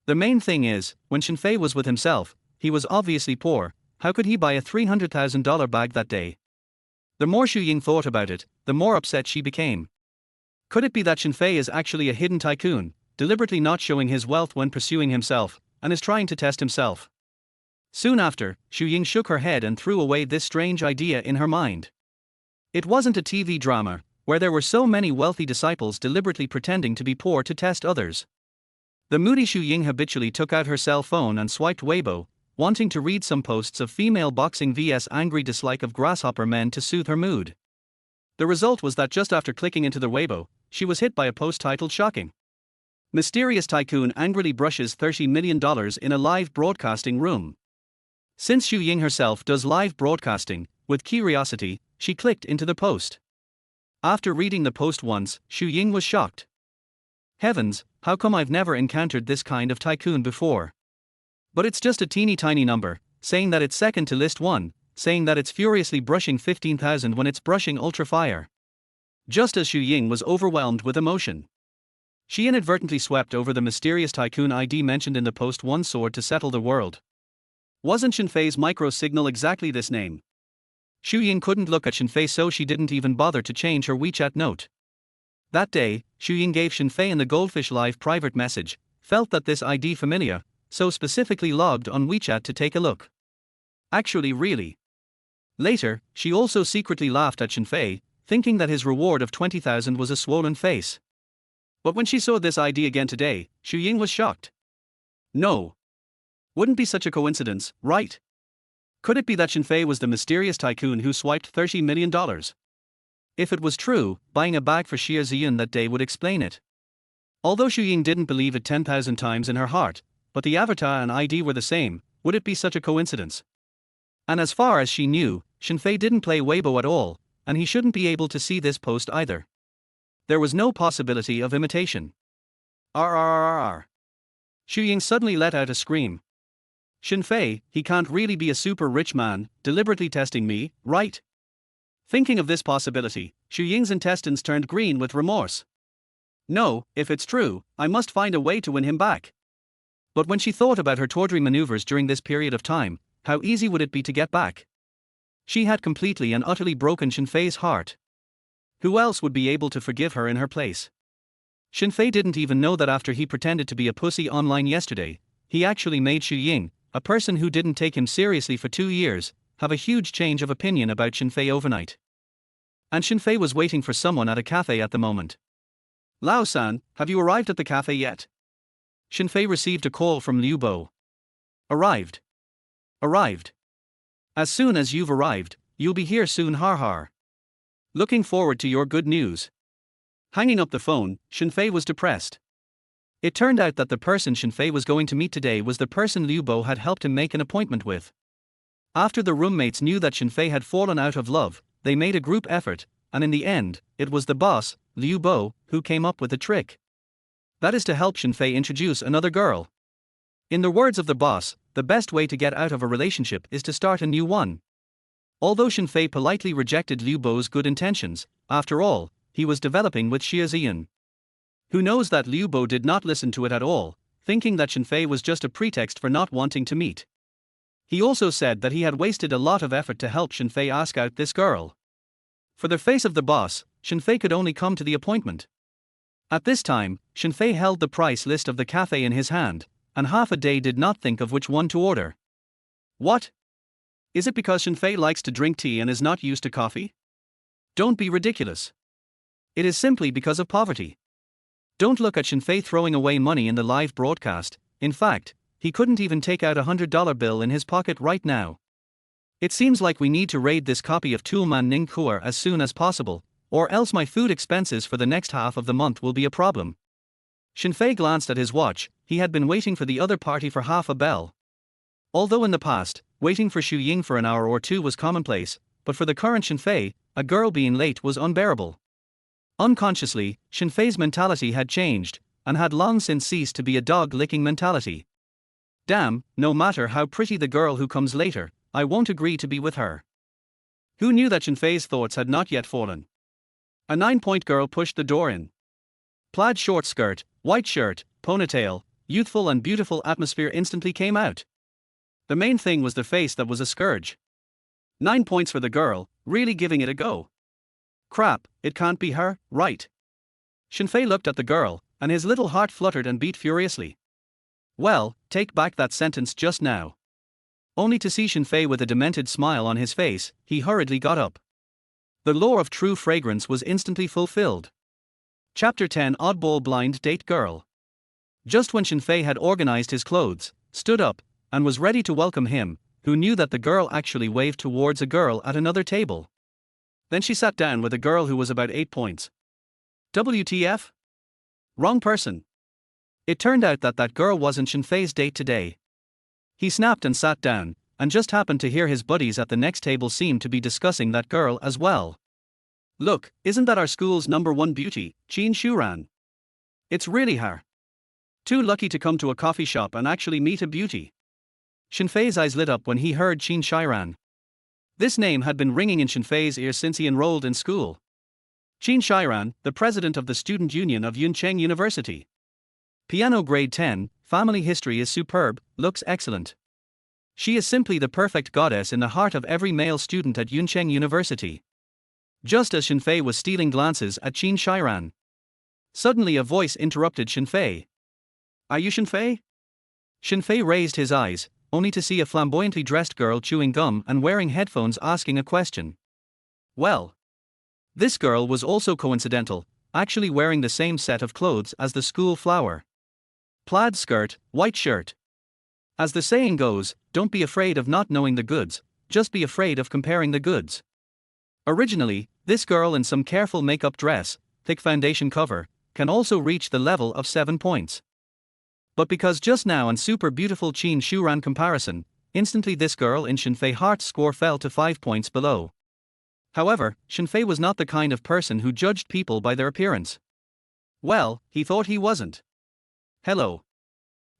Speaker 1: The main thing is, when Shen Fei was with himself, he was obviously poor. How could he buy a $300,000 bag that day? The more Xu Ying thought about it, the more upset she became. Could it be that Shen Fei is actually a hidden tycoon, deliberately not showing his wealth when pursuing himself, and is trying to test himself? Soon after, Xu Ying shook her head and threw away this strange idea in her mind. It wasn't a TV drama, where there were so many wealthy disciples deliberately pretending to be poor to test others. The moody Xu Ying habitually took out her cell phone and swiped Weibo, wanting to read some posts of female boxing vs angry dislike of grasshopper men to soothe her mood. The result was that just after clicking into the Weibo, she was hit by a post titled "Shocking. Mysterious tycoon angrily brushes $30 million in a live broadcasting room." Since Xu Ying herself does live broadcasting, with curiosity, she clicked into the post. After reading the post once, Xu Ying was shocked. Heavens, how come I've never encountered this kind of tycoon before? But it's just a teeny tiny number, saying that it's second to list 1, saying that it's furiously brushing 15,000 when it's brushing ultra fire. Just as Xu Ying was overwhelmed with emotion, she inadvertently swept over the mysterious tycoon ID mentioned in the post, "One sword to settle the world." Wasn't Shen Fei's micro signal exactly this name? Xu Ying couldn't look at Shen Fei, so she didn't even bother to change her WeChat note. That day, Xu Ying gave Shen Fei in the Goldfish Live private message, felt that this ID familiar, so specifically logged on WeChat to take a look. Actually, really. Later, she also secretly laughed at Shen Fei, thinking that his reward of 20,000 was a swollen face. But when she saw this ID again today, Xu Ying was shocked. No. Wouldn't be such a coincidence, right? Could it be that Shen Fei was the mysterious tycoon who swiped $30 million? If it was true, buying a bag for Xie Ziyun that day would explain it. Although Xu Ying didn't believe it 10,000 times in her heart, but the avatar and ID were the same, would it be such a coincidence? And as far as she knew, Shen Fei didn't play Weibo at all, and he shouldn't be able to see this post either. There was no possibility of imitation. RRRR. Xu Ying suddenly let out a scream. Shen Fei, he can't really be a super rich man, deliberately testing me, right? Thinking of this possibility, Xu Ying's intestines turned green with remorse. No, if it's true, I must find a way to win him back. But when she thought about her tawdry maneuvers during this period of time, how easy would it be to get back? She had completely and utterly broken Shen Fei's heart. Who else would be able to forgive her in her place? Shen Fei didn't even know that after he pretended to be a pussy online yesterday, he actually made Ying, a person who didn't take him seriously for 2 years, have a huge change of opinion about Shen Fei overnight. And Shen Fei was waiting for someone at a cafe at the moment. Lao-san, have you arrived at the cafe yet? Shen Fei received a call from Liu Bo. Arrived. Arrived. As soon as you've arrived, you'll be here soon, har har. Looking forward to your good news. Hanging up the phone, Shen Fei was depressed. It turned out that the person Shen Fei was going to meet today was the person Liu Bo had helped him make an appointment with. After the roommates knew that Shen Fei had fallen out of love, they made a group effort, and in the end, it was the boss, Liu Bo, who came up with the trick. That is to help Shen Fei introduce another girl. In the words of the boss, the best way to get out of a relationship is to start a new one. Although Shen Fei politely rejected Liu Bo's good intentions, after all, he was developing with Xiaozian. Who knows that Liu Bo did not listen to it at all, thinking that Shen Fei was just a pretext for not wanting to meet. He also said that he had wasted a lot of effort to help Shen Fei ask out this girl. For the face of the boss, Shen Fei could only come to the appointment. At this time, Shen Fei held the price list of the cafe in his hand, and half a day did not think of which one to order. What? Is it because Shen Fei likes to drink tea and is not used to coffee? Don't be ridiculous. It is simply because of poverty. Don't look at Shen Fei throwing away money in the live broadcast. In fact, he couldn't even take out $100 bill in his pocket right now. It seems like we need to raid this copy of Toolman Ning Kuer as soon as possible, or else my food expenses for the next half of the month will be a problem. Shen Fei glanced at his watch. He had been waiting for the other party for half a bell. Although in the past, waiting for Ying for an hour or two was commonplace, but for the current Shen Fei, a girl being late was unbearable. Unconsciously, Shen Fei's mentality had changed, and had long since ceased to be a dog-licking mentality. Damn, no matter how pretty the girl who comes later, I won't agree to be with her. Who knew that Shen Fei's thoughts had not yet fallen? A 9-point girl pushed the door in. Plaid short skirt, white shirt, ponytail, youthful and beautiful atmosphere instantly came out. The main thing was the face that was a scourge. 9 points for the girl, really giving it a go. Crap, it can't be her, right? Shen Fei looked at the girl, and his little heart fluttered and beat furiously. Well, take back that sentence just now. Only to see Shen Fei with a demented smile on his face, he hurriedly got up. The law of true fragrance was instantly fulfilled. Chapter 10 Oddball Blind Date Girl. Just when Shen Fei had organized his clothes, stood up, and was ready to welcome him, who knew that the girl actually waved towards a girl at another table. Then she sat down with a girl who was about 8 points. WTF? Wrong person. It turned out that that girl wasn't Shen Fei's date today. He snapped and sat down, and just happened to hear his buddies at the next table seem to be discussing that girl as well. Look, isn't that our school's #1 beauty, Qin Shuran? It's really her. Too lucky to come to a coffee shop and actually meet a beauty. Shen Fei's eyes lit up when he heard Qin Shiran. This name had been ringing in Shen Fei's ears since he enrolled in school. Qin Shiran, the president of the student union of Yuncheng University. Piano grade 10, family history is superb, looks excellent. She is simply the perfect goddess in the heart of every male student at Yuncheng University. Just as Shen Fei was stealing glances at Qin Shiran, suddenly a voice interrupted Shen Fei. Are you Shen Fei? Shen Fei raised his eyes, only to see a flamboyantly dressed girl chewing gum and wearing headphones asking a question. Well, this girl was also coincidental, actually wearing the same set of clothes as the school flower. Plaid skirt, white shirt. As the saying goes, don't be afraid of not knowing the goods, just be afraid of comparing the goods. Originally, this girl in some careful makeup dress, thick foundation cover, can also reach the level of 7 points. But because just now in super beautiful Qin Shuran comparison, instantly this girl in Shen Fei Heart's score fell to 5 points below. However, Shen Fei was not the kind of person who judged people by their appearance. Well, he thought he wasn't. Hello.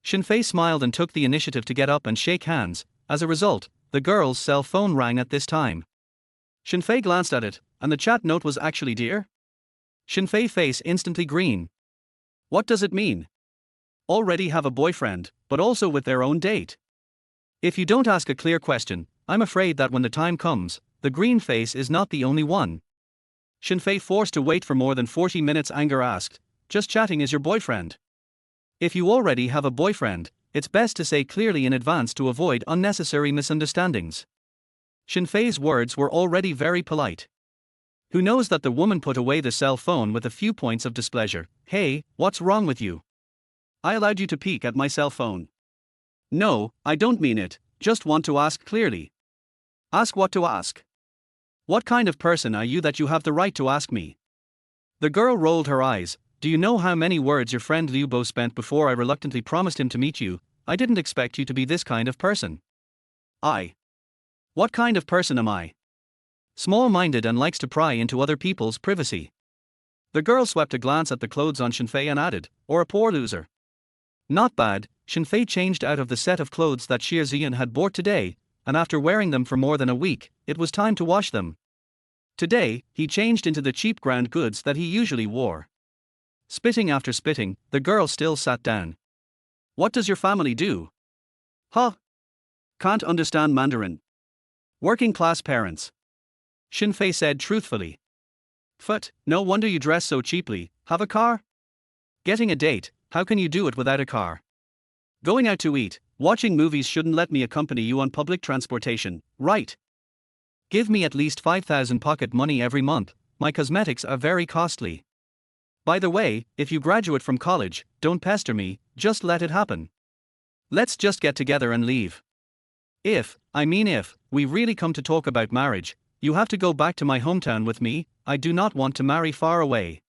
Speaker 1: Shen Fei smiled and took the initiative to get up and shake hands. As a result, the girl's cell phone rang at this time. Shen Fei glanced at it, and the chat note was actually "Dear?" Shen Fei's face instantly green. What does it mean? Already have a boyfriend, but also with their own date? If you don't ask a clear question, I'm afraid that when the time comes, the green face is not the only one. Shen Fei, forced to wait for more than 40 minutes, anger asked. Just chatting is your boyfriend? If you already have a boyfriend, it's best to say clearly in advance to avoid unnecessary misunderstandings. Shen Fei's words were already very polite. Who knows that the woman put away the cell phone with a few points of displeasure. Hey, what's wrong with you? I allowed you to peek at my cell phone. No, I don't mean it, just want to ask clearly. Ask what to ask? What kind of person are you that you have the right to ask me? The girl rolled her eyes. Do you know how many words your friend Liu Bo spent before I reluctantly promised him to meet you? I didn't expect you to be this kind of person. What kind of person am I? Small-minded and likes to pry into other people's privacy. The girl swept a glance at the clothes on Shen Fei and added, or a poor loser. Not bad. Shen Fei changed out of the set of clothes that Xie Ziyan had bought today, and after wearing them for more than a week, it was time to wash them. Today, he changed into the cheap ground goods that he usually wore. Spitting after spitting, the girl still sat down. What does your family do? Huh? Can't understand Mandarin. Working class parents. Shen Fei said truthfully. Phut, no wonder you dress so cheaply. Have a car? Getting a date, how can you do it without a car? Going out to eat, watching movies shouldn't let me accompany you on public transportation, right? Give me at least 5,000 pocket money every month, my cosmetics are very costly. By the way, if you graduate from college, don't pester me, just let it happen. Let's just get together and leave. If we really come to talk about marriage, you have to go back to my hometown with me, I do not want to marry far away.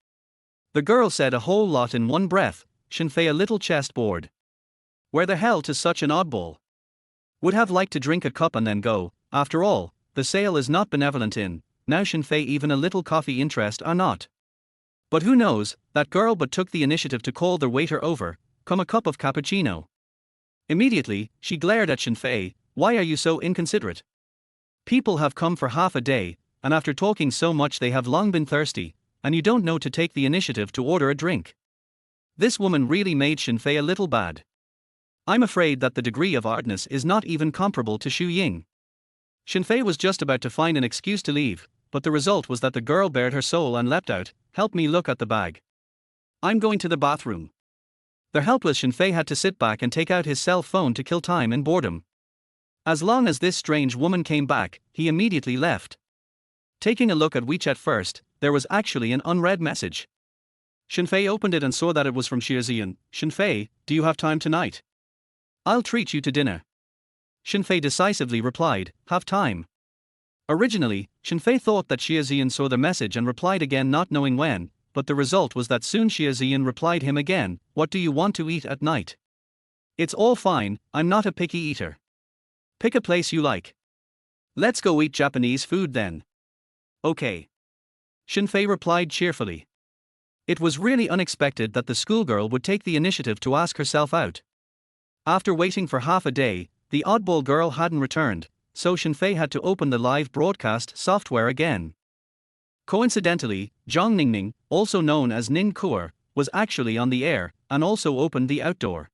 Speaker 1: The girl said a whole lot in one breath, Shen Fei a little chest bored. Where the hell to such an oddball? Would have liked to drink a cup and then go. After all, the sale is not benevolent in, now Shen Fei even a little coffee interest are not. But who knows, that girl but took the initiative to call the waiter over, come a cup of cappuccino. Immediately, she glared at Shen Fei, why are you so inconsiderate? People have come for half a day, and after talking so much they have long been thirsty, and you don't know to take the initiative to order a drink. This woman really made Shen Fei a little bad. I'm afraid that the degree of artness is not even comparable to Xu Ying. Shen Fei was just about to find an excuse to leave, but the result was that the girl bared her soul and leapt out, help me look at the bag. I'm going to the bathroom. The helpless Shen Fei had to sit back and take out his cell phone to kill time in boredom. As long as this strange woman came back, he immediately left. Taking a look at WeChat first, there was actually an unread message. Shen Fei opened it and saw that it was from Xie Ziyan. Shen Fei, do you have time tonight? I'll treat you to dinner. Shen Fei decisively replied, have time. Originally, Shen Fei thought that Xie Ziyan saw the message and replied again not knowing when, but the result was that soon Xie Ziyan replied him again, what do you want to eat at night? It's all fine, I'm not a picky eater. Pick a place you like. Let's go eat Japanese food then. Okay. Shen Fei replied cheerfully. It was really unexpected that the schoolgirl would take the initiative to ask herself out. After waiting for half a day, the oddball girl hadn't returned, so Shen Fei had to open the live broadcast software again. Coincidentally, Zhang Ningning, also known as Ning Kuo, was actually on the air, and also opened the outdoor.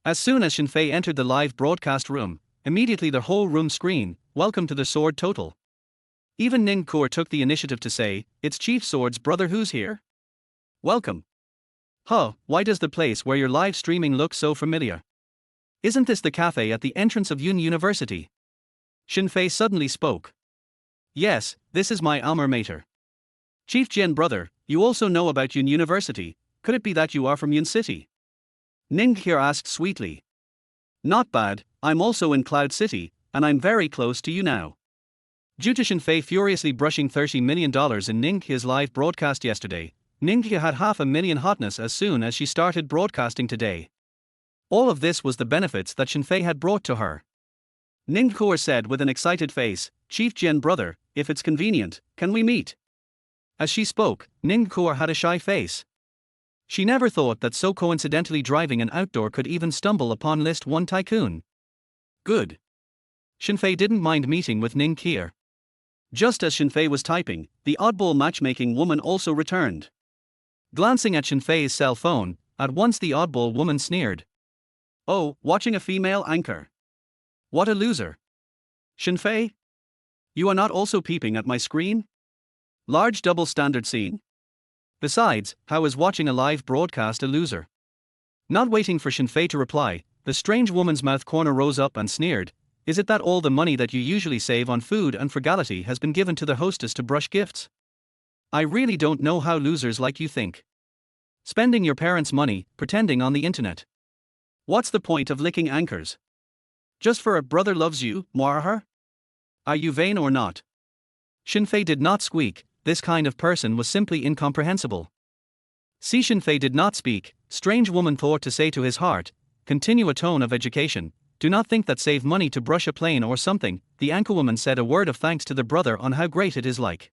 Speaker 1: As soon as Shen Fei entered the live broadcast room, immediately the whole room screamed, welcome to the Sword Total. Even Ning Kuo took the initiative to say, it's Chief Sword's brother who's here? Welcome. Huh, why does the place where you're live streaming look so familiar? Isn't this the cafe at the entrance of Yun University? Shen Fei suddenly spoke. Yes, this is my alma mater. Chief Jian brother, you also know about Yun University, could it be that you are from Yun City? Ning here asked sweetly. Not bad, I'm also in Cloud City, and I'm very close to you now. Due to Shen Fei furiously brushing $30 million in Ning He's live broadcast yesterday, Ning He had 500,000 hotness as soon as she started broadcasting today. All of this was the benefits that Shen Fei had brought to her. Ning Kuo said with an excited face, Chief Jian brother, if it's convenient, can we meet? As she spoke, Ning Kuo had a shy face. She never thought that so coincidentally driving an outdoor could even stumble upon List 1 tycoon. Good. Shen Fei didn't mind meeting with Ning Kuo. Just as Shen Fei was typing, the oddball matchmaking woman also returned. Glancing at Shen Fei's cell phone, at once the oddball woman sneered. Oh, watching a female anchor. What a loser. Shen Fei? You are not also peeping at my screen? Large double standard scene. Besides, how is watching a live broadcast a loser? Not waiting for Shen Fei to reply, the strange woman's mouth corner rose up and sneered. Is it that all the money that you usually save on food and frugality has been given to the hostess to brush gifts? I really don't know how losers like you think. Spending your parents' money, pretending on the internet. What's the point of licking anchors? Just for a brother loves you, her? Are you vain or not? Shen Fei did not squeak, this kind of person was simply incomprehensible. See, Shen Fei did not speak, strange woman thought to say to his heart, continue a tone of education, do not think that save money to brush a plane or something, the anchorwoman said a word of thanks to the brother on how great it is like.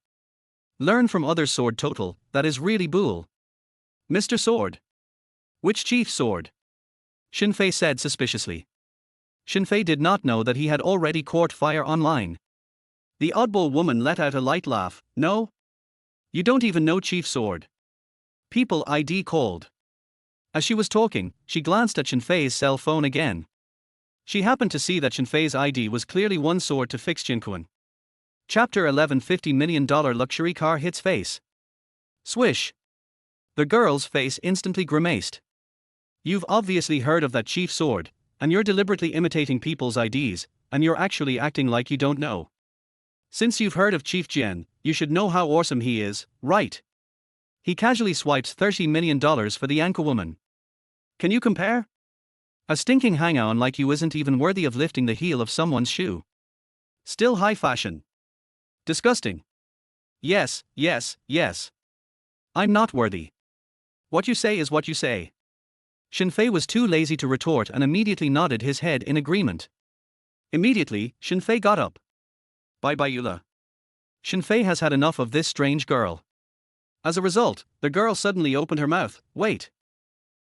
Speaker 1: Learn from others sword total, that is really bull. Mr. Sword. Which chief sword? Shen Fei said suspiciously. Shen Fei did not know that he had already caught fire online. The oddball woman let out a light laugh. No? You don't even know Chief Sword. People ID called. As she was talking, she glanced at Shen Fei's cell phone again. She happened to see that Shen Fei's ID was clearly one sword to fix Jinquan. Chapter 11. $50 million luxury car hits face. Swish. The girl's face instantly grimaced. You've obviously heard of that Chief Sword, and you're deliberately imitating people's IDs, and you're actually acting like you don't know. Since you've heard of Chief Jian, you should know how awesome he is, right? He casually swipes $30 million for the anchorwoman. Can you compare? A stinking hang-on like you isn't even worthy of lifting the heel of someone's shoe. Still high fashion. Disgusting. Yes, yes, yes. I'm not worthy. What you say is what you say. Shen Fei was too lazy to retort and immediately nodded his head in agreement. Immediately, Shen Fei got up. Bye-bye Eula. Shen Fei has had enough of this strange girl. As a result, the girl suddenly opened her mouth. Wait.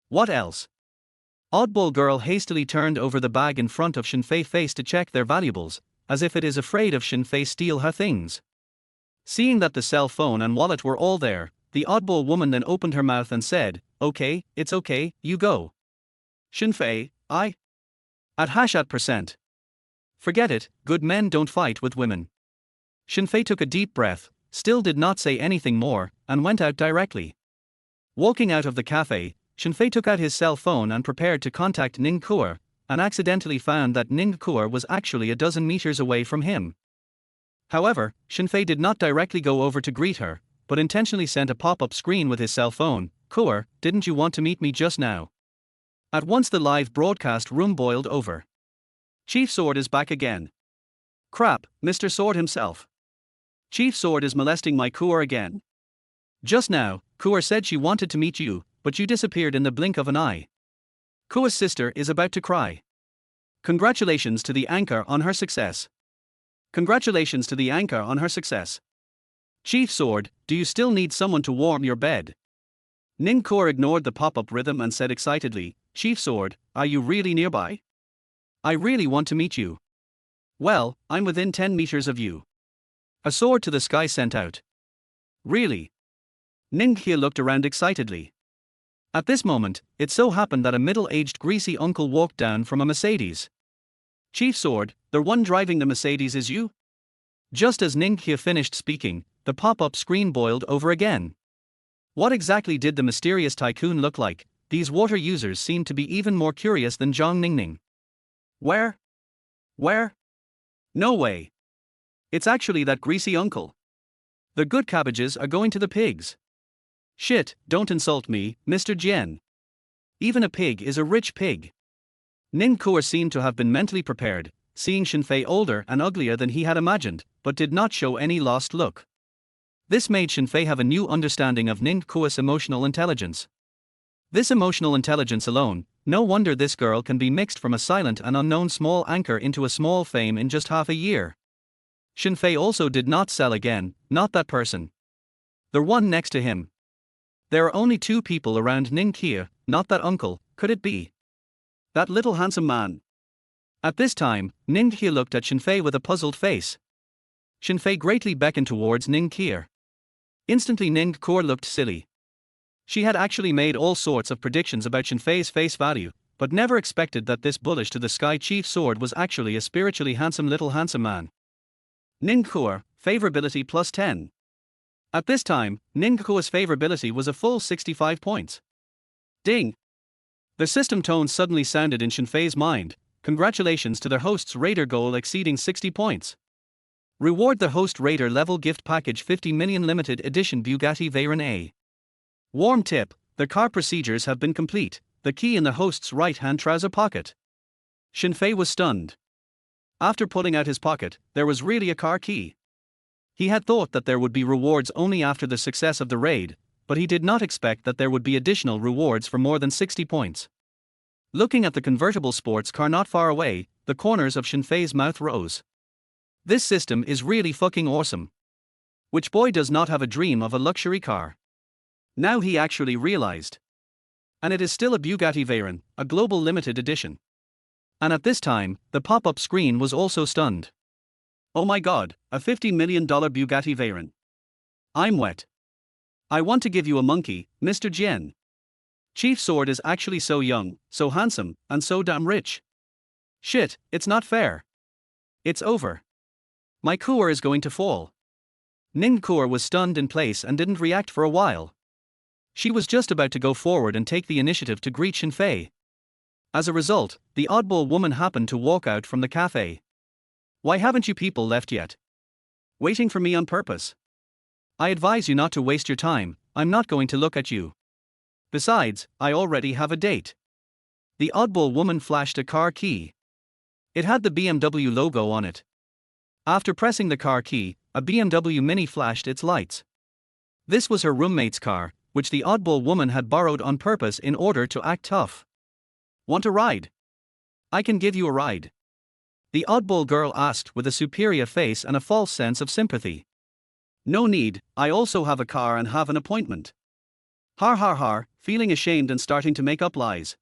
Speaker 1: What else? Oddball girl hastily turned over the bag in front of Shen Fei's face to check their valuables, as if it is afraid of Shen Fei steal her things. Seeing that the cell phone and wallet were all there, the oddball woman then opened her mouth and said, okay, it's okay, you go. Shen Fei, At #%. Forget it, good men don't fight with women. Shen Fei took a deep breath, still did not say anything more, and went out directly. Walking out of the cafe, Shen Fei took out his cell phone and prepared to contact Ning Kuo, and accidentally found that Ning Kuo was actually a dozen meters away from him. However, Shen Fei did not directly go over to greet her, but intentionally sent a pop-up screen with his cell phone. Kuo, didn't you want to meet me just now? At once the live broadcast room boiled over. Chief Sword is back again. Crap, Mr. Sword himself. Chief Sword is molesting my Kuo again. Just now, Kuo said she wanted to meet you, but you disappeared in the blink of an eye. Kuo's sister is about to cry. Congratulations to the anchor on her success. Congratulations to the anchor on her success. Chief Sword, do you still need someone to warm your bed? Ning Kuo ignored the pop-up rhythm and said excitedly, Chief Sword, are you really nearby? I really want to meet you. Well, I'm within 10 meters of you. A sword to the sky sent out. Really? Ning Kuo looked around excitedly. At this moment, it so happened that a middle-aged greasy uncle walked down from a Mercedes. Chief Sword, the one driving the Mercedes is you? Just as Ning Kuo finished speaking, the pop-up screen boiled over again. What exactly did the mysterious tycoon look like? These water users seemed to be even more curious than Zhang Ningning. Where? No way. It's actually that greasy uncle. The good cabbages are going to the pigs. Shit, don't insult me, Mr. Jian. Even a pig is a rich pig. Ning Kuo seemed to have been mentally prepared, seeing Shen Fei older and uglier than he had imagined, but did not show any lost look. This made Shen Fei have a new understanding of Ning Kuo's emotional intelligence. This emotional intelligence alone, no wonder this girl can be mixed from a silent and unknown small anchor into a small fame in just half a year. Shen Fei also did not sell again, not that person. The one next to him. There are only two people around Ning Kuo, not that uncle, could it be? That little handsome man. At this time, Ning Kuo looked at Shen Fei with a puzzled face. Shen Fei greatly beckoned towards Ning Kuo. Instantly Ning Kuo looked silly. She had actually made all sorts of predictions about Shen Fei's face value, but never expected that this bullish to the sky Chief Sword was actually a spiritually handsome little handsome man. Ning Kuo, favorability +10. At this time, Ning Kuo's favorability was a full 65 points. Ding! The system tone suddenly sounded in Shen Fei's mind. Congratulations to their host's Raider goal exceeding 60 points. Reward the host Raider level gift package 50 million limited edition Bugatti Veyron A. Warm tip, the car procedures have been complete, the key in the host's right-hand trouser pocket. Shen Fei was stunned. After pulling out his pocket, there was really a car key. He had thought that there would be rewards only after the success of the raid, but he did not expect that there would be additional rewards for more than 60 points. Looking at the convertible sports car not far away, the corners of Shen Fei's mouth rose. This system is really fucking awesome. Which boy does not have a dream of a luxury car? Now he actually realized. And it is still a Bugatti Veyron, a global limited edition. And at this time, the pop-up screen was also stunned. Oh my god, a $50 million Bugatti Veyron. I'm wet. I want to give you a monkey, Mr. Jian. Chief Sword is actually so young, so handsome, and so damn rich. Shit, it's not fair. It's over. My Kuer is going to fall. Ning Kuer was stunned in place and didn't react for a while. She was just about to go forward and take the initiative to greet Shen Fei. As a result, the oddball woman happened to walk out from the cafe. Why haven't you people left yet? Waiting for me on purpose? I advise you not to waste your time, I'm not going to look at you. Besides, I already have a date. The oddball woman flashed a car key. It had the BMW logo on it. After pressing the car key, a BMW Mini flashed its lights. This was her roommate's car, which the oddball woman had borrowed on purpose in order to act tough. Want a ride? I can give you a ride. The oddball girl asked with a superior face and a false sense of sympathy. No need, I also have a car and have an appointment. Har har har, feeling ashamed and starting to make up lies.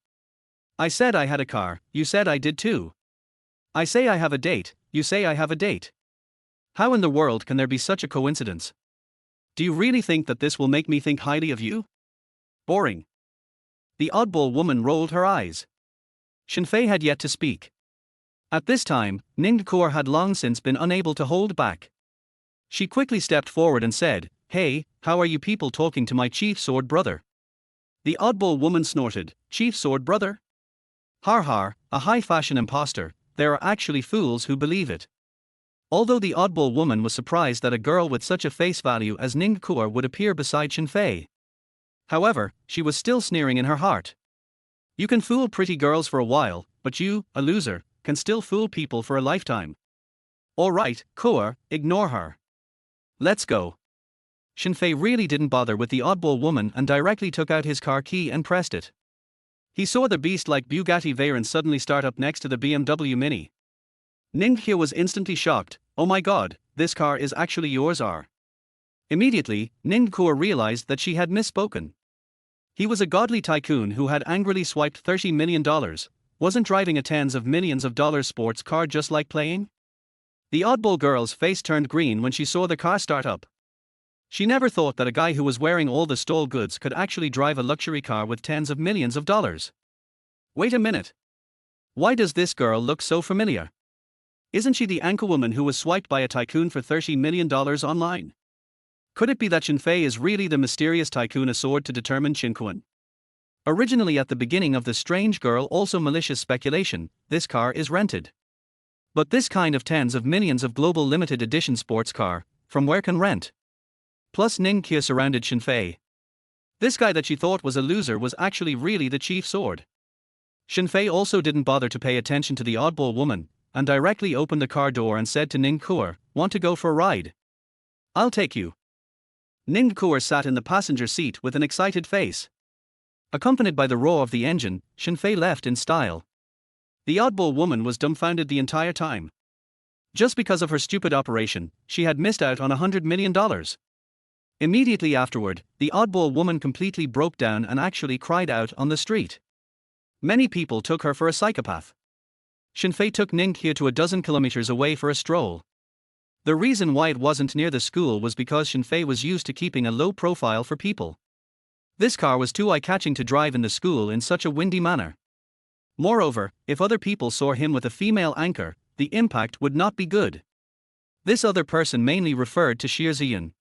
Speaker 1: I said I had a car, you said I did too. I say I have a date, you say I have a date. How in the world can there be such a coincidence? Do you really think that this will make me think highly of you? Boring. The oddball woman rolled her eyes. Shen Fei had yet to speak. At this time, Ning Kuo had long since been unable to hold back. She quickly stepped forward and said, Hey, how are you people talking to my chief sword brother? The oddball woman snorted, Chief sword brother? Har har, a high fashion imposter, there are actually fools who believe it. Although the oddball woman was surprised that a girl with such a face value as Ning Kuo would appear beside Shen Fei. However, she was still sneering in her heart. You can fool pretty girls for a while, but you, a loser, can still fool people for a lifetime. Alright, Kuo, ignore her. Let's go. Shen Fei really didn't bother with the oddball woman and directly took out his car key and pressed it. He saw the beast-like Bugatti Veyron suddenly start up next to the BMW Mini. Ning Kuo was instantly shocked. Oh my god, this car is actually yours are. Immediately, Ning Kuo realized that she had misspoken. He was a godly tycoon who had angrily swiped $30 million, wasn't driving a tens of millions of dollars sports car just like playing? The oddball girl's face turned green when she saw the car start up. She never thought that a guy who was wearing all the stole goods could actually drive a luxury car with tens of millions of dollars. Wait a minute. Why does this girl look so familiar? Isn't she the anchorwoman who was swiped by a tycoon for $30 million online? Could it be that Shen Fei is really the mysterious tycoon a sword to determine Qin Kuan? Originally at the beginning of the strange girl also malicious speculation, this car is rented. But this kind of tens of millions of global limited edition sports car, from where can rent? Plus Ning Kuo surrounded Shen Fei. This guy that she thought was a loser was actually really the chief sword. Shen Fei also didn't bother to pay attention to the oddball woman, and directly opened the car door and said to Ning Kuo, want to go for a ride? I'll take you. Ning Kuo sat in the passenger seat with an excited face. Accompanied by the roar of the engine, Shen Fei left in style. The oddball woman was dumbfounded the entire time. Just because of her stupid operation, she had missed out on $100 million. Immediately afterward, the oddball woman completely broke down and actually cried out on the street. Many people took her for a psychopath. Shen Fei took Ning Kuo to a dozen kilometers away for a stroll. The reason why it wasn't near the school was because Shen Fei was used to keeping a low profile for people. This car was too eye-catching to drive in the school in such a windy manner. Moreover, if other people saw him with a female anchor, the impact would not be good. This other person mainly referred to Shir Ziyan.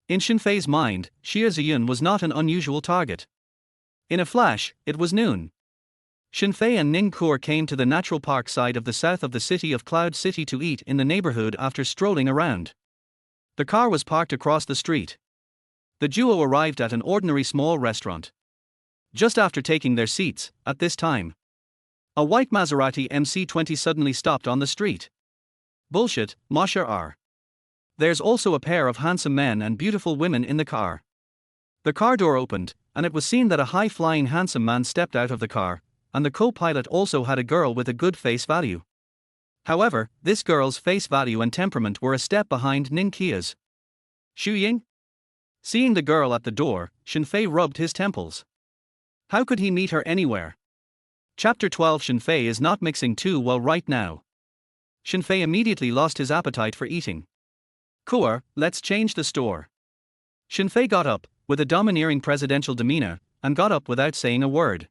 Speaker 1: In Shen Fei's mind, Xie Ziyun was not an unusual target. In a flash, it was noon. Shen Fei and Ning Kuo came to the natural park side of the south of the city of Cloud City to eat in the neighborhood after strolling around. The car was parked across the street. The duo arrived at an ordinary small restaurant. Just after taking their seats, at this time, a white Maserati MC20 suddenly stopped on the street. Bullshit, Masha R. There's also a pair of handsome men and beautiful women in the car. The car door opened, and it was seen that a high-flying handsome man stepped out of the car, and the co-pilot also had a girl with a good face value. However, this girl's face value and temperament were a step behind Ning Kuo's. Xu Ying? Seeing the girl at the door, Shen Fei rubbed his temples. How could he meet her anywhere? Chapter 12. Shen Fei is not mixing too well right now. Shen Fei immediately lost his appetite for eating. Kuo, let's change the store. Shen Fei got up, with a domineering presidential demeanor, and got up without saying a word.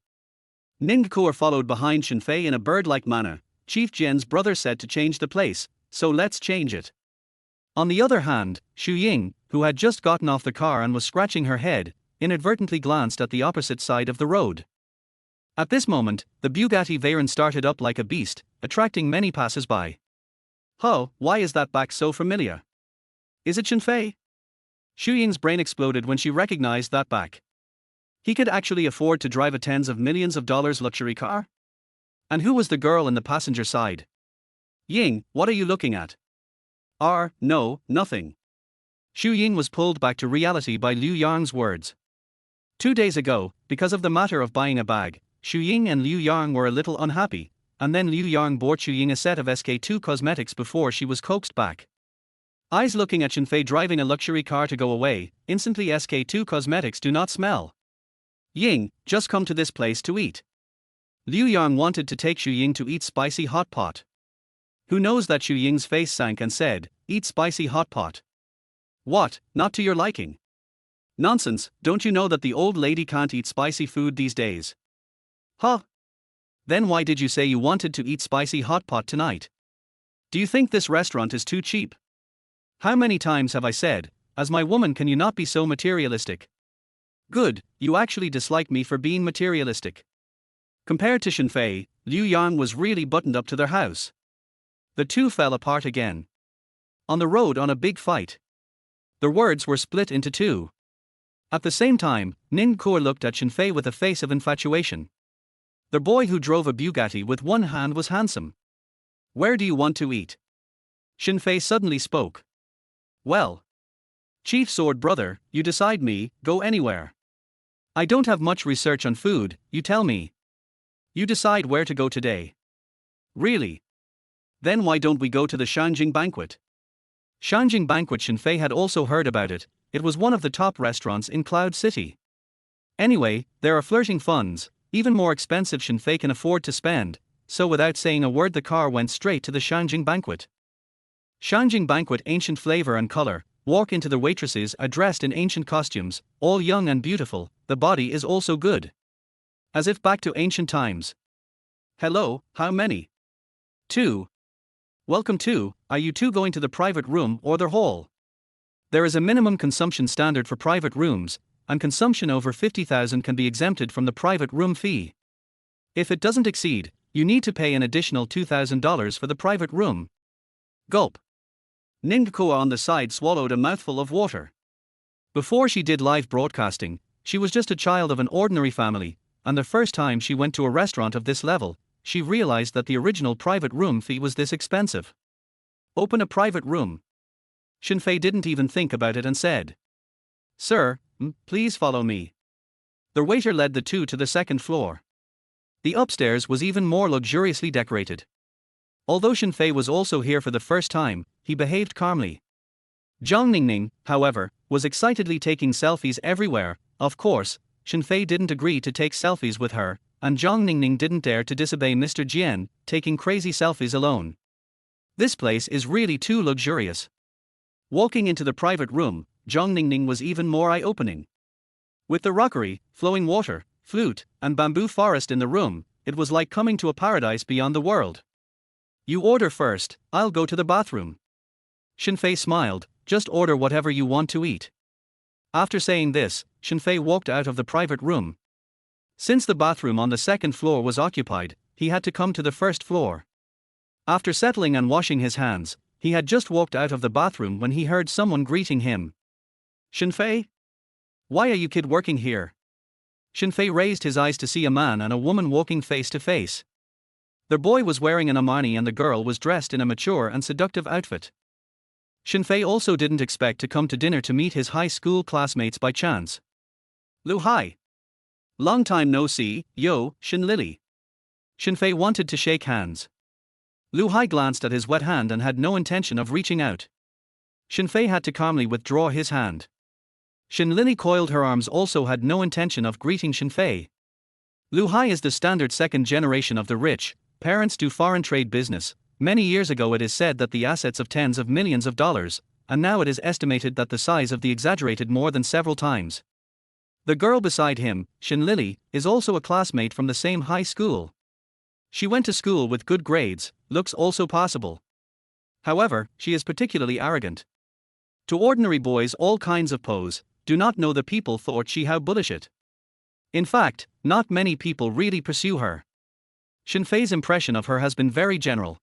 Speaker 1: Ning Kuo followed behind Shen Fei in a bird-like manner. Chief Jian's brother said to change the place, so let's change it. On the other hand, Xu Ying, who had just gotten off the car and was scratching her head, inadvertently glanced at the opposite side of the road. At this moment, the Bugatti Veyron started up like a beast, attracting many passers-by. Huh, why is that back so familiar? Is it Shen Fei? Xu Ying's brain exploded when she recognized that back. He could actually afford to drive a tens of millions of dollars luxury car? And who was the girl in the passenger side? Ying, what are you looking at? No, nothing. Xu Ying was pulled back to reality by Liu Yang's words. 2 days ago, because of the matter of buying a bag, Xu Ying and Liu Yang were a little unhappy, and then Liu Yang bought Xu Ying a set of SK2 cosmetics before she was coaxed back. Eyes looking at Shen Fei driving a luxury car to go away, instantly SK2 cosmetics do not smell. Ying, just come to this place to eat. Liu Yang wanted to take Xu Ying to eat spicy hot pot. Who knows that Xu Ying's face sank and said, eat spicy hot pot. What, not to your liking? Nonsense, don't you know that the old lady can't eat spicy food these days? Huh? Then why did you say you wanted to eat spicy hot pot tonight? Do you think this restaurant is too cheap? How many times have I said, as my woman, can you not be so materialistic? Good, you actually dislike me for being materialistic. Compared to Shen Fei, Liu Yang was really buttoned up to their house. The two fell apart again. On the road on a big fight. Their words were split into two. At the same time, Ning Kuo looked at Shen Fei with a face of infatuation. The boy who drove a Bugatti with one hand was handsome. Where do you want to eat? Shen Fei suddenly spoke. Well, Chief Sword Brother, you decide me, go anywhere. I don't have much research on food, you tell me. You decide where to go today. Really? Then why don't we go to the Shanjing Banquet? Shanjing Banquet. Shen Fei had also heard about it. It was one of the top restaurants in Cloud City. Anyway, there are flirting funds, even more expensive Shen Fei can afford to spend, so without saying a word the car went straight to the Shanjing Banquet. Shanjing Banquet, ancient flavor and color. Walk into the waitresses are dressed in ancient costumes, all young and beautiful, the body is also good. As if back to ancient times. Hello, how many? 2. Welcome to, are you two going to the private room or the hall? There is a minimum consumption standard for private rooms, and consumption over 50,000 can be exempted from the private room fee. If it doesn't exceed, you need to pay an additional $2,000 for the private room. Gulp. Ning Kuo on the side swallowed a mouthful of water. Before she did live broadcasting, she was just a child of an ordinary family, and the first time she went to a restaurant of this level, she realized that the original private room fee was this expensive. Open a private room. Shen Fei didn't even think about it and said, Sir, please follow me. The waiter led the two to the second floor. The upstairs was even more luxuriously decorated. Although Shen Fei was also here for the first time, he behaved calmly. Zhang Ningning, however, was excitedly taking selfies everywhere. Of course, Shen Fei didn't agree to take selfies with her, and Zhang Ningning didn't dare to disobey Mr. Jian, taking crazy selfies alone. This place is really too luxurious. Walking into the private room, Zhang Ningning was even more eye-opening. With the rockery, flowing water, flute, and bamboo forest in the room, it was like coming to a paradise beyond the world. You order first, I'll go to the bathroom. Shen Fei smiled, just order whatever you want to eat. After saying this, Shen Fei walked out of the private room. Since the bathroom on the second floor was occupied, he had to come to the first floor. After settling and washing his hands, he had just walked out of the bathroom when he heard someone greeting him. Shen Fei? Why are you kid working here? Shen Fei raised his eyes to see a man and a woman walking face to face. The boy was wearing an Armani and the girl was dressed in a mature and seductive outfit. Shen Fei also didn't expect to come to dinner to meet his high school classmates by chance. Lu Hai. Long time no see, yo, Shen Lily. Shen Fei wanted to shake hands. Lu Hai glanced at his wet hand and had no intention of reaching out. Shen Fei had to calmly withdraw his hand. Shen Lily coiled her arms, also had no intention of greeting Shen Fei. Lu Hai is the standard second generation of the rich. Parents do foreign trade business. Many years ago it is said that the assets of tens of millions of dollars, and now it is estimated that the size of the exaggerated more than several times. The girl beside him, Shen Lily, is also a classmate from the same high school. She went to school with good grades, looks also possible. However, she is particularly arrogant. To ordinary boys all kinds of pose, do not know the people thought she how bullish it. In fact, not many people really pursue her. Shen Fei's impression of her has been very general.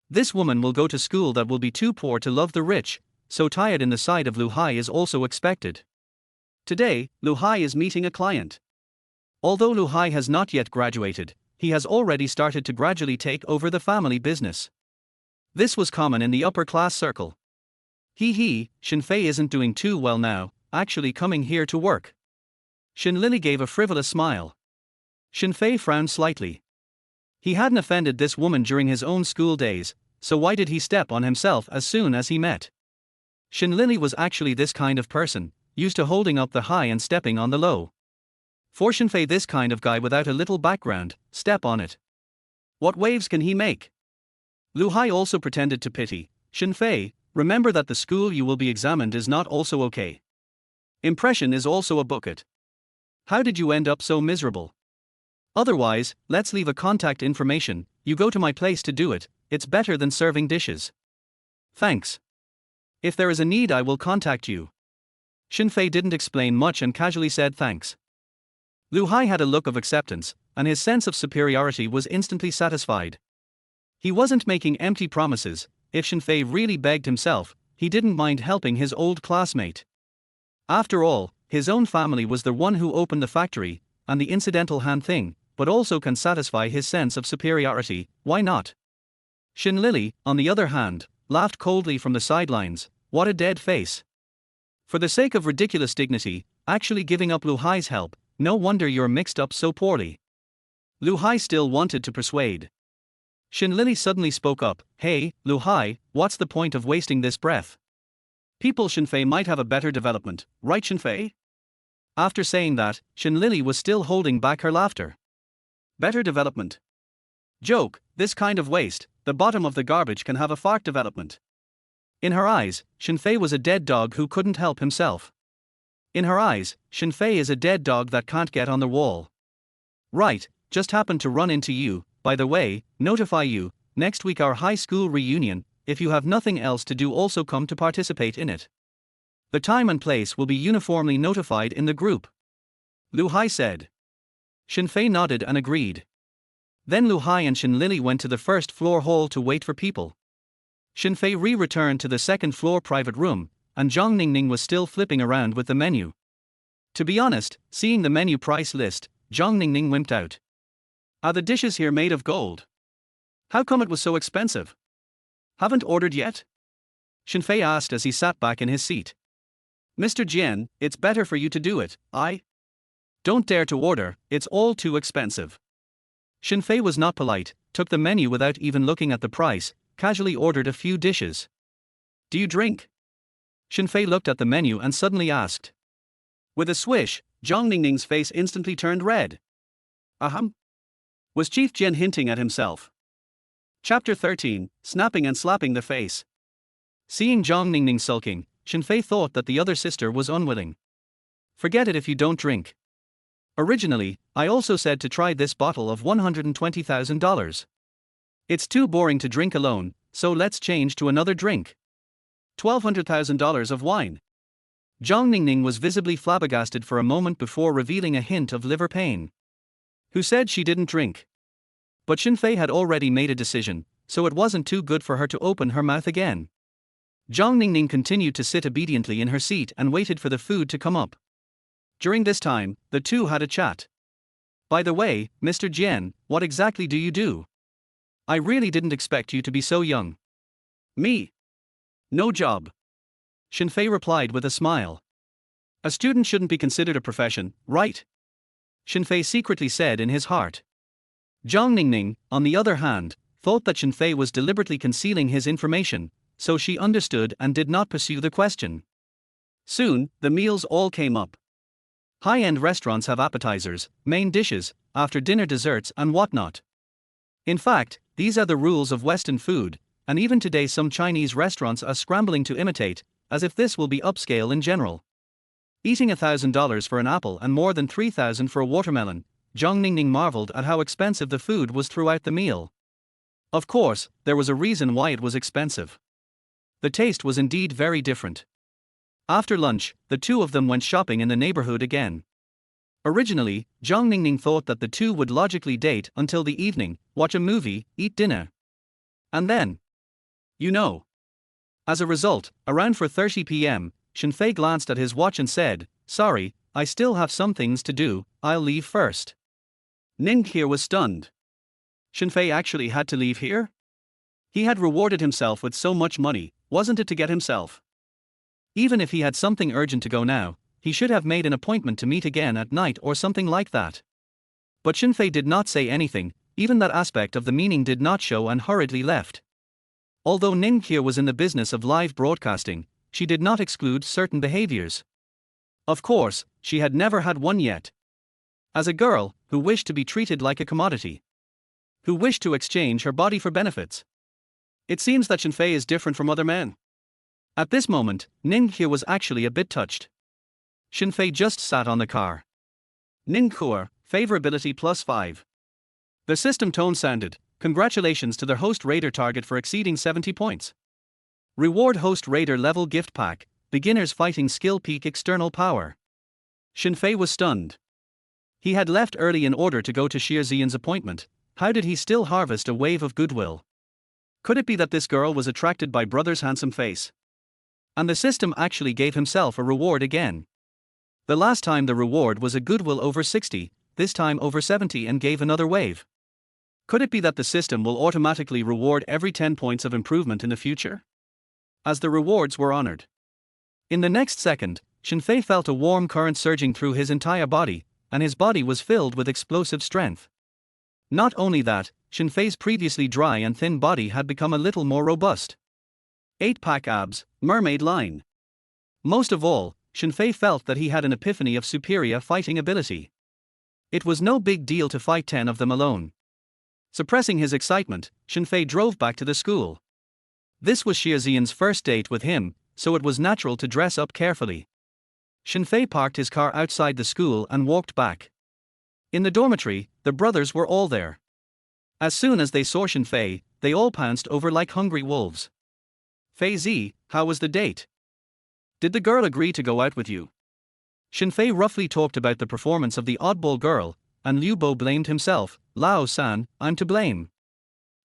Speaker 1: This woman will go to school that will be too poor to love the rich, so tired in the side of Lu Hai is also expected. Today, Lu Hai is meeting a client. Although Lu Hai has not yet graduated, he has already started to gradually take over the family business. This was common in the upper class circle. Shen Fei isn't doing too well now, actually coming here to work. Shen Lily gave a frivolous smile. Shen Fei frowned slightly. He hadn't offended this woman during his own school days, so why did he step on himself as soon as he met? Shen Lily was actually this kind of person, used to holding up the high and stepping on the low. For Shen Fei, this kind of guy without a little background, step on it. What waves can he make? Lu Hai also pretended to pity. Shen Fei, remember that the school you will be examined is not also okay. Impression is also a bucket. How did you end up so miserable? Otherwise, let's leave a contact information, you go to my place to do it, it's better than serving dishes. Thanks. If there is a need I will contact you. Shen Fei didn't explain much and casually said thanks. Lu Hai had a look of acceptance, and his sense of superiority was instantly satisfied. He wasn't making empty promises. If Shen Fei really begged himself, he didn't mind helping his old classmate. After all, his own family was the one who opened the factory, and the incidental hand thing, but also can satisfy his sense of superiority, why not? Shen Lily, on the other hand, laughed coldly from the sidelines. What a dead face. For the sake of ridiculous dignity, actually giving up Lu Hai's help, no wonder you're mixed up so poorly. Lu Hai still wanted to persuade. Shen Lily suddenly spoke up, hey, Lu Hai, what's the point of wasting this breath? People Shen Fei might have a better development, right Shen Fei? After saying that, Shen Lily was still holding back her laughter. Better development. Joke, this kind of waste, the bottom of the garbage can have a fart development. In her eyes, Shen Fei was a dead dog who couldn't help himself. In her eyes, Shen Fei is a dead dog that can't get on the wall. Right, just happened to run into you, by the way, notify you, next week our high school reunion, if you have nothing else to do also come to participate in it. The time and place will be uniformly notified in the group. Lu Hai said. Shen Fei nodded and agreed. Then Lu Hai and Shen Lily went to the first floor hall to wait for people. Shen Fei returned to the second floor private room, and Zhang Ningning was still flipping around with the menu. To be honest, seeing the menu price list, Zhang Ningning wimped out. Are the dishes here made of gold? How come it was so expensive? Haven't ordered yet? Shen Fei asked as he sat back in his seat. Mr. Jian, it's better for you to do it, Don't dare to order, it's all too expensive. Shen Fei was not polite, took the menu without even looking at the price, casually ordered a few dishes. Do you drink? Shen Fei looked at the menu and suddenly asked. With a swish, Zhang Ningning's face instantly turned red. Ahem. Was Chief Jian hinting at himself? Chapter 13, Snapping and Slapping the Face. Seeing Zhang Ningning sulking, Shen Fei thought that the other sister was unwilling. Forget it if you don't drink. Originally, I also said to try this bottle of $120,000. It's too boring to drink alone, so let's change to another drink. $1,200,000 of wine. Zhang Ningning was visibly flabbergasted for a moment before revealing a hint of liver pain. Who said she didn't drink? But Shen Fei had already made a decision, so it wasn't too good for her to open her mouth again. Zhang Ningning continued to sit obediently in her seat and waited for the food to come up. During this time, the two had a chat. By the way, Mr. Jian, what exactly do you do? I really didn't expect you to be so young. Me? No job. Shen Fei replied with a smile. A student shouldn't be considered a profession, right? Shen Fei secretly said in his heart. Zhang Ningning, on the other hand, thought that Shen Fei was deliberately concealing his information, so she understood and did not pursue the question. Soon, the meals all came up. High-end restaurants have appetizers, main dishes, after-dinner desserts and whatnot. In fact, these are the rules of Western food, and even today some Chinese restaurants are scrambling to imitate, as if this will be upscale in general. Eating $1,000 for an apple and more than $3,000 for a watermelon, Zhang Ningning marveled at how expensive the food was throughout the meal. Of course, there was a reason why it was expensive. The taste was indeed very different. After lunch, the two of them went shopping in the neighborhood again. Originally, Zhang Ningning thought that the two would logically date until the evening, watch a movie, eat dinner. And then, As a result, around 4:30 p.m., Shen Fei glanced at his watch and said, "Sorry, I still have some things to do, I'll leave first." Ning here was stunned. Shen Fei actually had to leave here? He had rewarded himself with so much money, wasn't it to get himself? Even if he had something urgent to go now, he should have made an appointment to meet again at night or something like that. But Shen Fei did not say anything, even that aspect of the meaning did not show, and hurriedly left. Although Ning here was in the business of live broadcasting, she did not exclude certain behaviors. Of course, she had never had one yet. As a girl, who wished to be treated like a commodity. Who wished to exchange her body for benefits. It seems that Shen Fei is different from other men. At this moment, Ning here was actually a bit touched. Shen Fei just sat on the car. Ning Hua, favorability +5. The system tone sounded, "Congratulations to the host raider target for exceeding 70 points. Reward host raider level gift pack, beginner's fighting skill peak external power." Shen Fei was stunned. He had left early in order to go to Xie Ziyan's appointment. How did he still harvest a wave of goodwill? Could it be that this girl was attracted by brother's handsome face? And the system actually gave himself a reward again. The last time the reward was a goodwill over 60, this time over 70, and gave another wave. Could it be that the system will automatically reward every 10 points of improvement in the future? As the rewards were honored. In the next second, Shen Fei felt a warm current surging through his entire body, and his body was filled with explosive strength. Not only that, Shen Fei's previously dry and thin body had become a little more robust. 8-pack abs, mermaid line. Most of all, Shen Fei felt that he had an epiphany of superior fighting ability. It was no big deal to fight 10 of them alone. Suppressing his excitement, Shen Fei drove back to the school. This was Xie Ziyan's first date with him, so it was natural to dress up carefully. Shen Fei parked his car outside the school and walked back. In the dormitory, the brothers were all there. As soon as they saw Shen Fei, they all pounced over like hungry wolves. "Fei Zi, how was the date? Did the girl agree to go out with you?" Shen Fei roughly talked about the performance of the oddball girl, and Liu Bo blamed himself. "Lao-san, I'm to blame.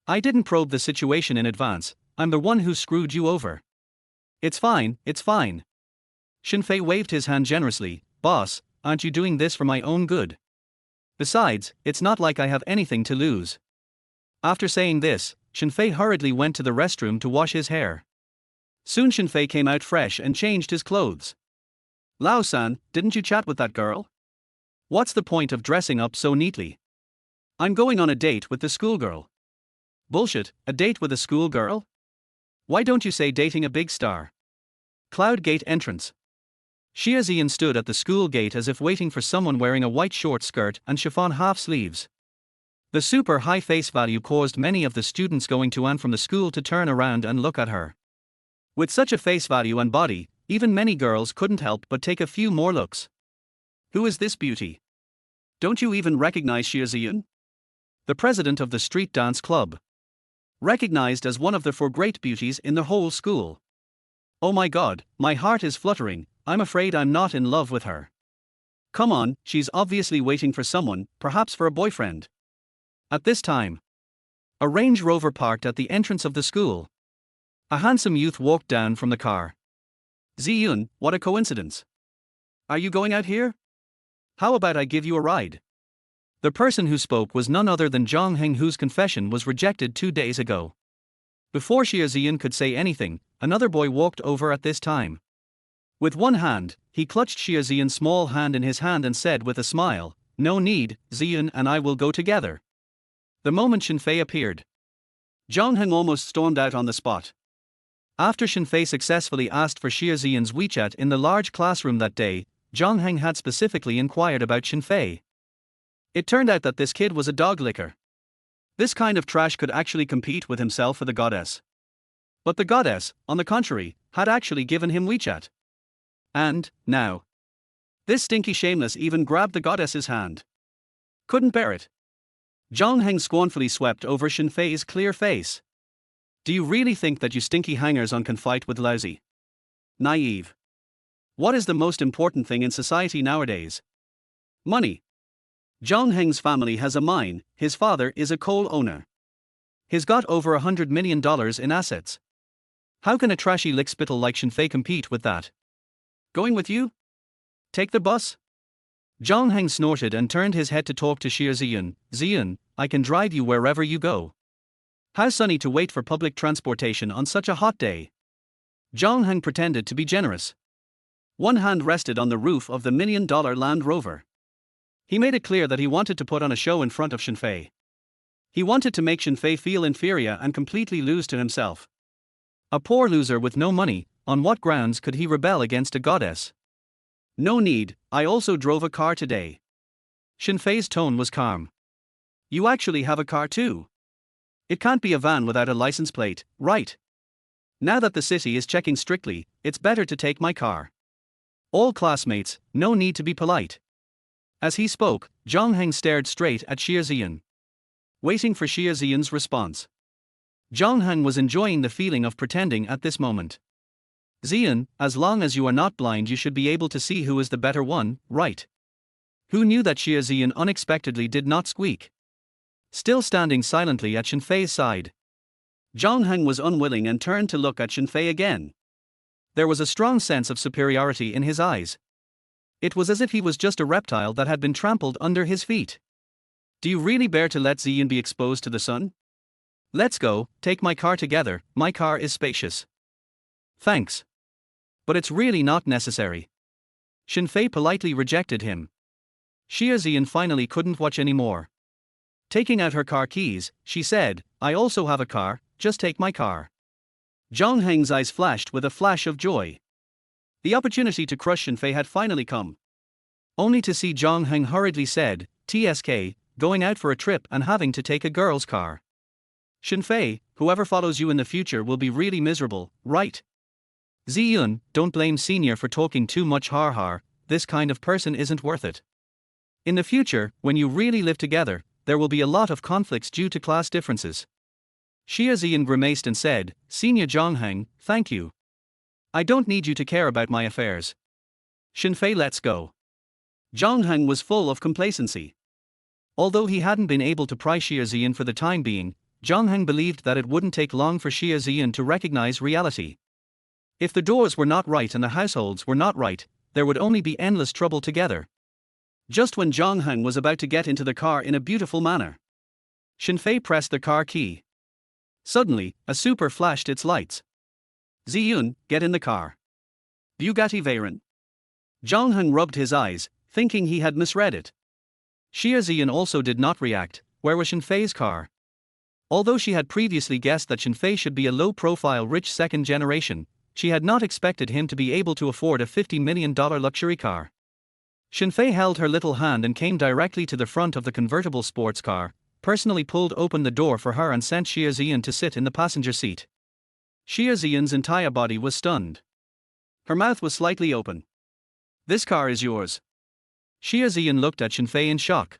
Speaker 1: I didn't probe the situation in advance, I'm the one who screwed you over." It's fine. Shen Fei waved his hand generously. "Boss, aren't you doing this for my own good? Besides, it's not like I have anything to lose." After saying this, Shen Fei hurriedly went to the restroom to wash his hair. Soon Shen Fei came out fresh and changed his clothes. "Lao-san, didn't you chat with that girl? What's the point of dressing up so neatly?" "I'm going on a date with the schoolgirl." "Bullshit, a date with a schoolgirl? Why don't you say dating a big star?" Cloud Gate entrance. Xie Ziyan stood at the school gate as if waiting for someone wearing a white short skirt and chiffon half sleeves. The super high face value caused many of the students going to and from the school to turn around and look at her. With such a face value and body, even many girls couldn't help but take a few more looks. Who is this beauty? Don't you even recognize Xie Ziyan? The president of the street dance club. Recognized as one of the 4 great beauties in the whole school. Oh my god, my heart is fluttering, I'm afraid I'm not in love with her. Come on, she's obviously waiting for someone, perhaps for a boyfriend. At this time, a Range Rover parked at the entrance of the school. A handsome youth walked down from the car. Ziyun, what a coincidence. Are you going out here? How about I give you a ride? The person who spoke was none other than Zhang Heng, whose confession was rejected 2 days ago. Before Xie Ziyan could say anything, another boy walked over at this time. With one hand, he clutched Xie Ziyan's small hand in his hand and said with a smile, "No need, Ziyan and I will go together." The moment Shen Fei appeared, Zhang Heng almost stormed out on the spot. After Shen Fei successfully asked for Xie Ziyan's WeChat in the large classroom that day, Zhang Heng had specifically inquired about Shen Fei. It turned out that this kid was a dog licker. This kind of trash could actually compete with himself for the goddess. But the goddess, on the contrary, had actually given him WeChat. And, now, this stinky shameless even grabbed the goddess's hand. Couldn't bear it. Zhang Heng scornfully swept over Shen Fei's clear face. Do you really think that you stinky hangers-on can fight with lousy? Naive. What is the most important thing in society nowadays? Money. Zhang Heng's family has a mine, his father is a coal owner. He's got over $100 million in assets. How can a trashy lickspittle like Shen Fei compete with that? Going with you? Take the bus? Zhang Heng snorted and turned his head to talk to Xie Ziyan. Ziyan, I can drive you wherever you go. How sunny to wait for public transportation on such a hot day. Zhang Heng pretended to be generous. One hand rested on the roof of the $1 million Land Rover. He made it clear that he wanted to put on a show in front of Shen Fei. He wanted to make Shen Fei feel inferior and completely lose to himself. A poor loser with no money, on what grounds could he rebel against a goddess? No need, I also drove a car today. Shen Fei's tone was calm. You actually have a car too? It can't be a van without a license plate, right? Now that the city is checking strictly, it's better to take my car. All classmates, no need to be polite. As he spoke, Zhang Heng stared straight at Xie Ziyan, waiting for Xie Ziyan's response. Zhang Heng was enjoying the feeling of pretending at this moment. Ziyan, as long as you are not blind, you should be able to see who is the better one, right? Who knew that Xie Ziyan unexpectedly did not squeak? Still standing silently at Shen Fei's side, Zhang Heng was unwilling and turned to look at Shen Fei again. There was a strong sense of superiority in his eyes. It was as if he was just a reptile that had been trampled under his feet. Do you really bear to let Ziyan be exposed to the sun? Let's go, take my car together, my car is spacious. Thanks. But it's really not necessary. Shen Fei politely rejected him. Xie Ziyan finally couldn't watch anymore. Taking out her car keys, she said, I also have a car, just take my car. Zhang Heng's eyes flashed with a flash of joy. The opportunity to crush Shen Fei had finally come. Only to see Zhang Heng hurriedly said, TSK, going out for a trip and having to take a girl's car. Shen Fei, whoever follows you in the future will be really miserable, right? Ziyun, don't blame senior for talking too much har, this kind of person isn't worth it. In the future, when you really live together, there will be a lot of conflicts due to class differences. Xie Ziyan grimaced and said, Senior Zhang Heng, thank you. I don't need you to care about my affairs. Shen Fei, let's go. Zhang Heng was full of complacency. Although he hadn't been able to pry Xie Ziyan for the time being, Zhang Heng believed that it wouldn't take long for Xie Ziyan to recognize reality. If the doors were not right and the households were not right, there would only be endless trouble together. Just when Zhang Heng was about to get into the car in a beautiful manner, Shen Fei pressed the car key. Suddenly, a super flashed its lights. Ziyun, get in the car. Bugatti Veyron. Zhang Heng rubbed his eyes, thinking he had misread it. Xie Ziyan also did not react. Where was Shen Fei's car? Although she had previously guessed that Shen Fei should be a low-profile rich second generation, she had not expected him to be able to afford a $50 million luxury car. Shen Fei held her little hand and came directly to the front of the convertible sports car, personally pulled open the door for her and sent Xie Ziyan to sit in the passenger seat. Xie Ziyan's entire body was stunned. Her mouth was slightly open. This car is yours. Xie Ziyan looked at Shen Fei in shock.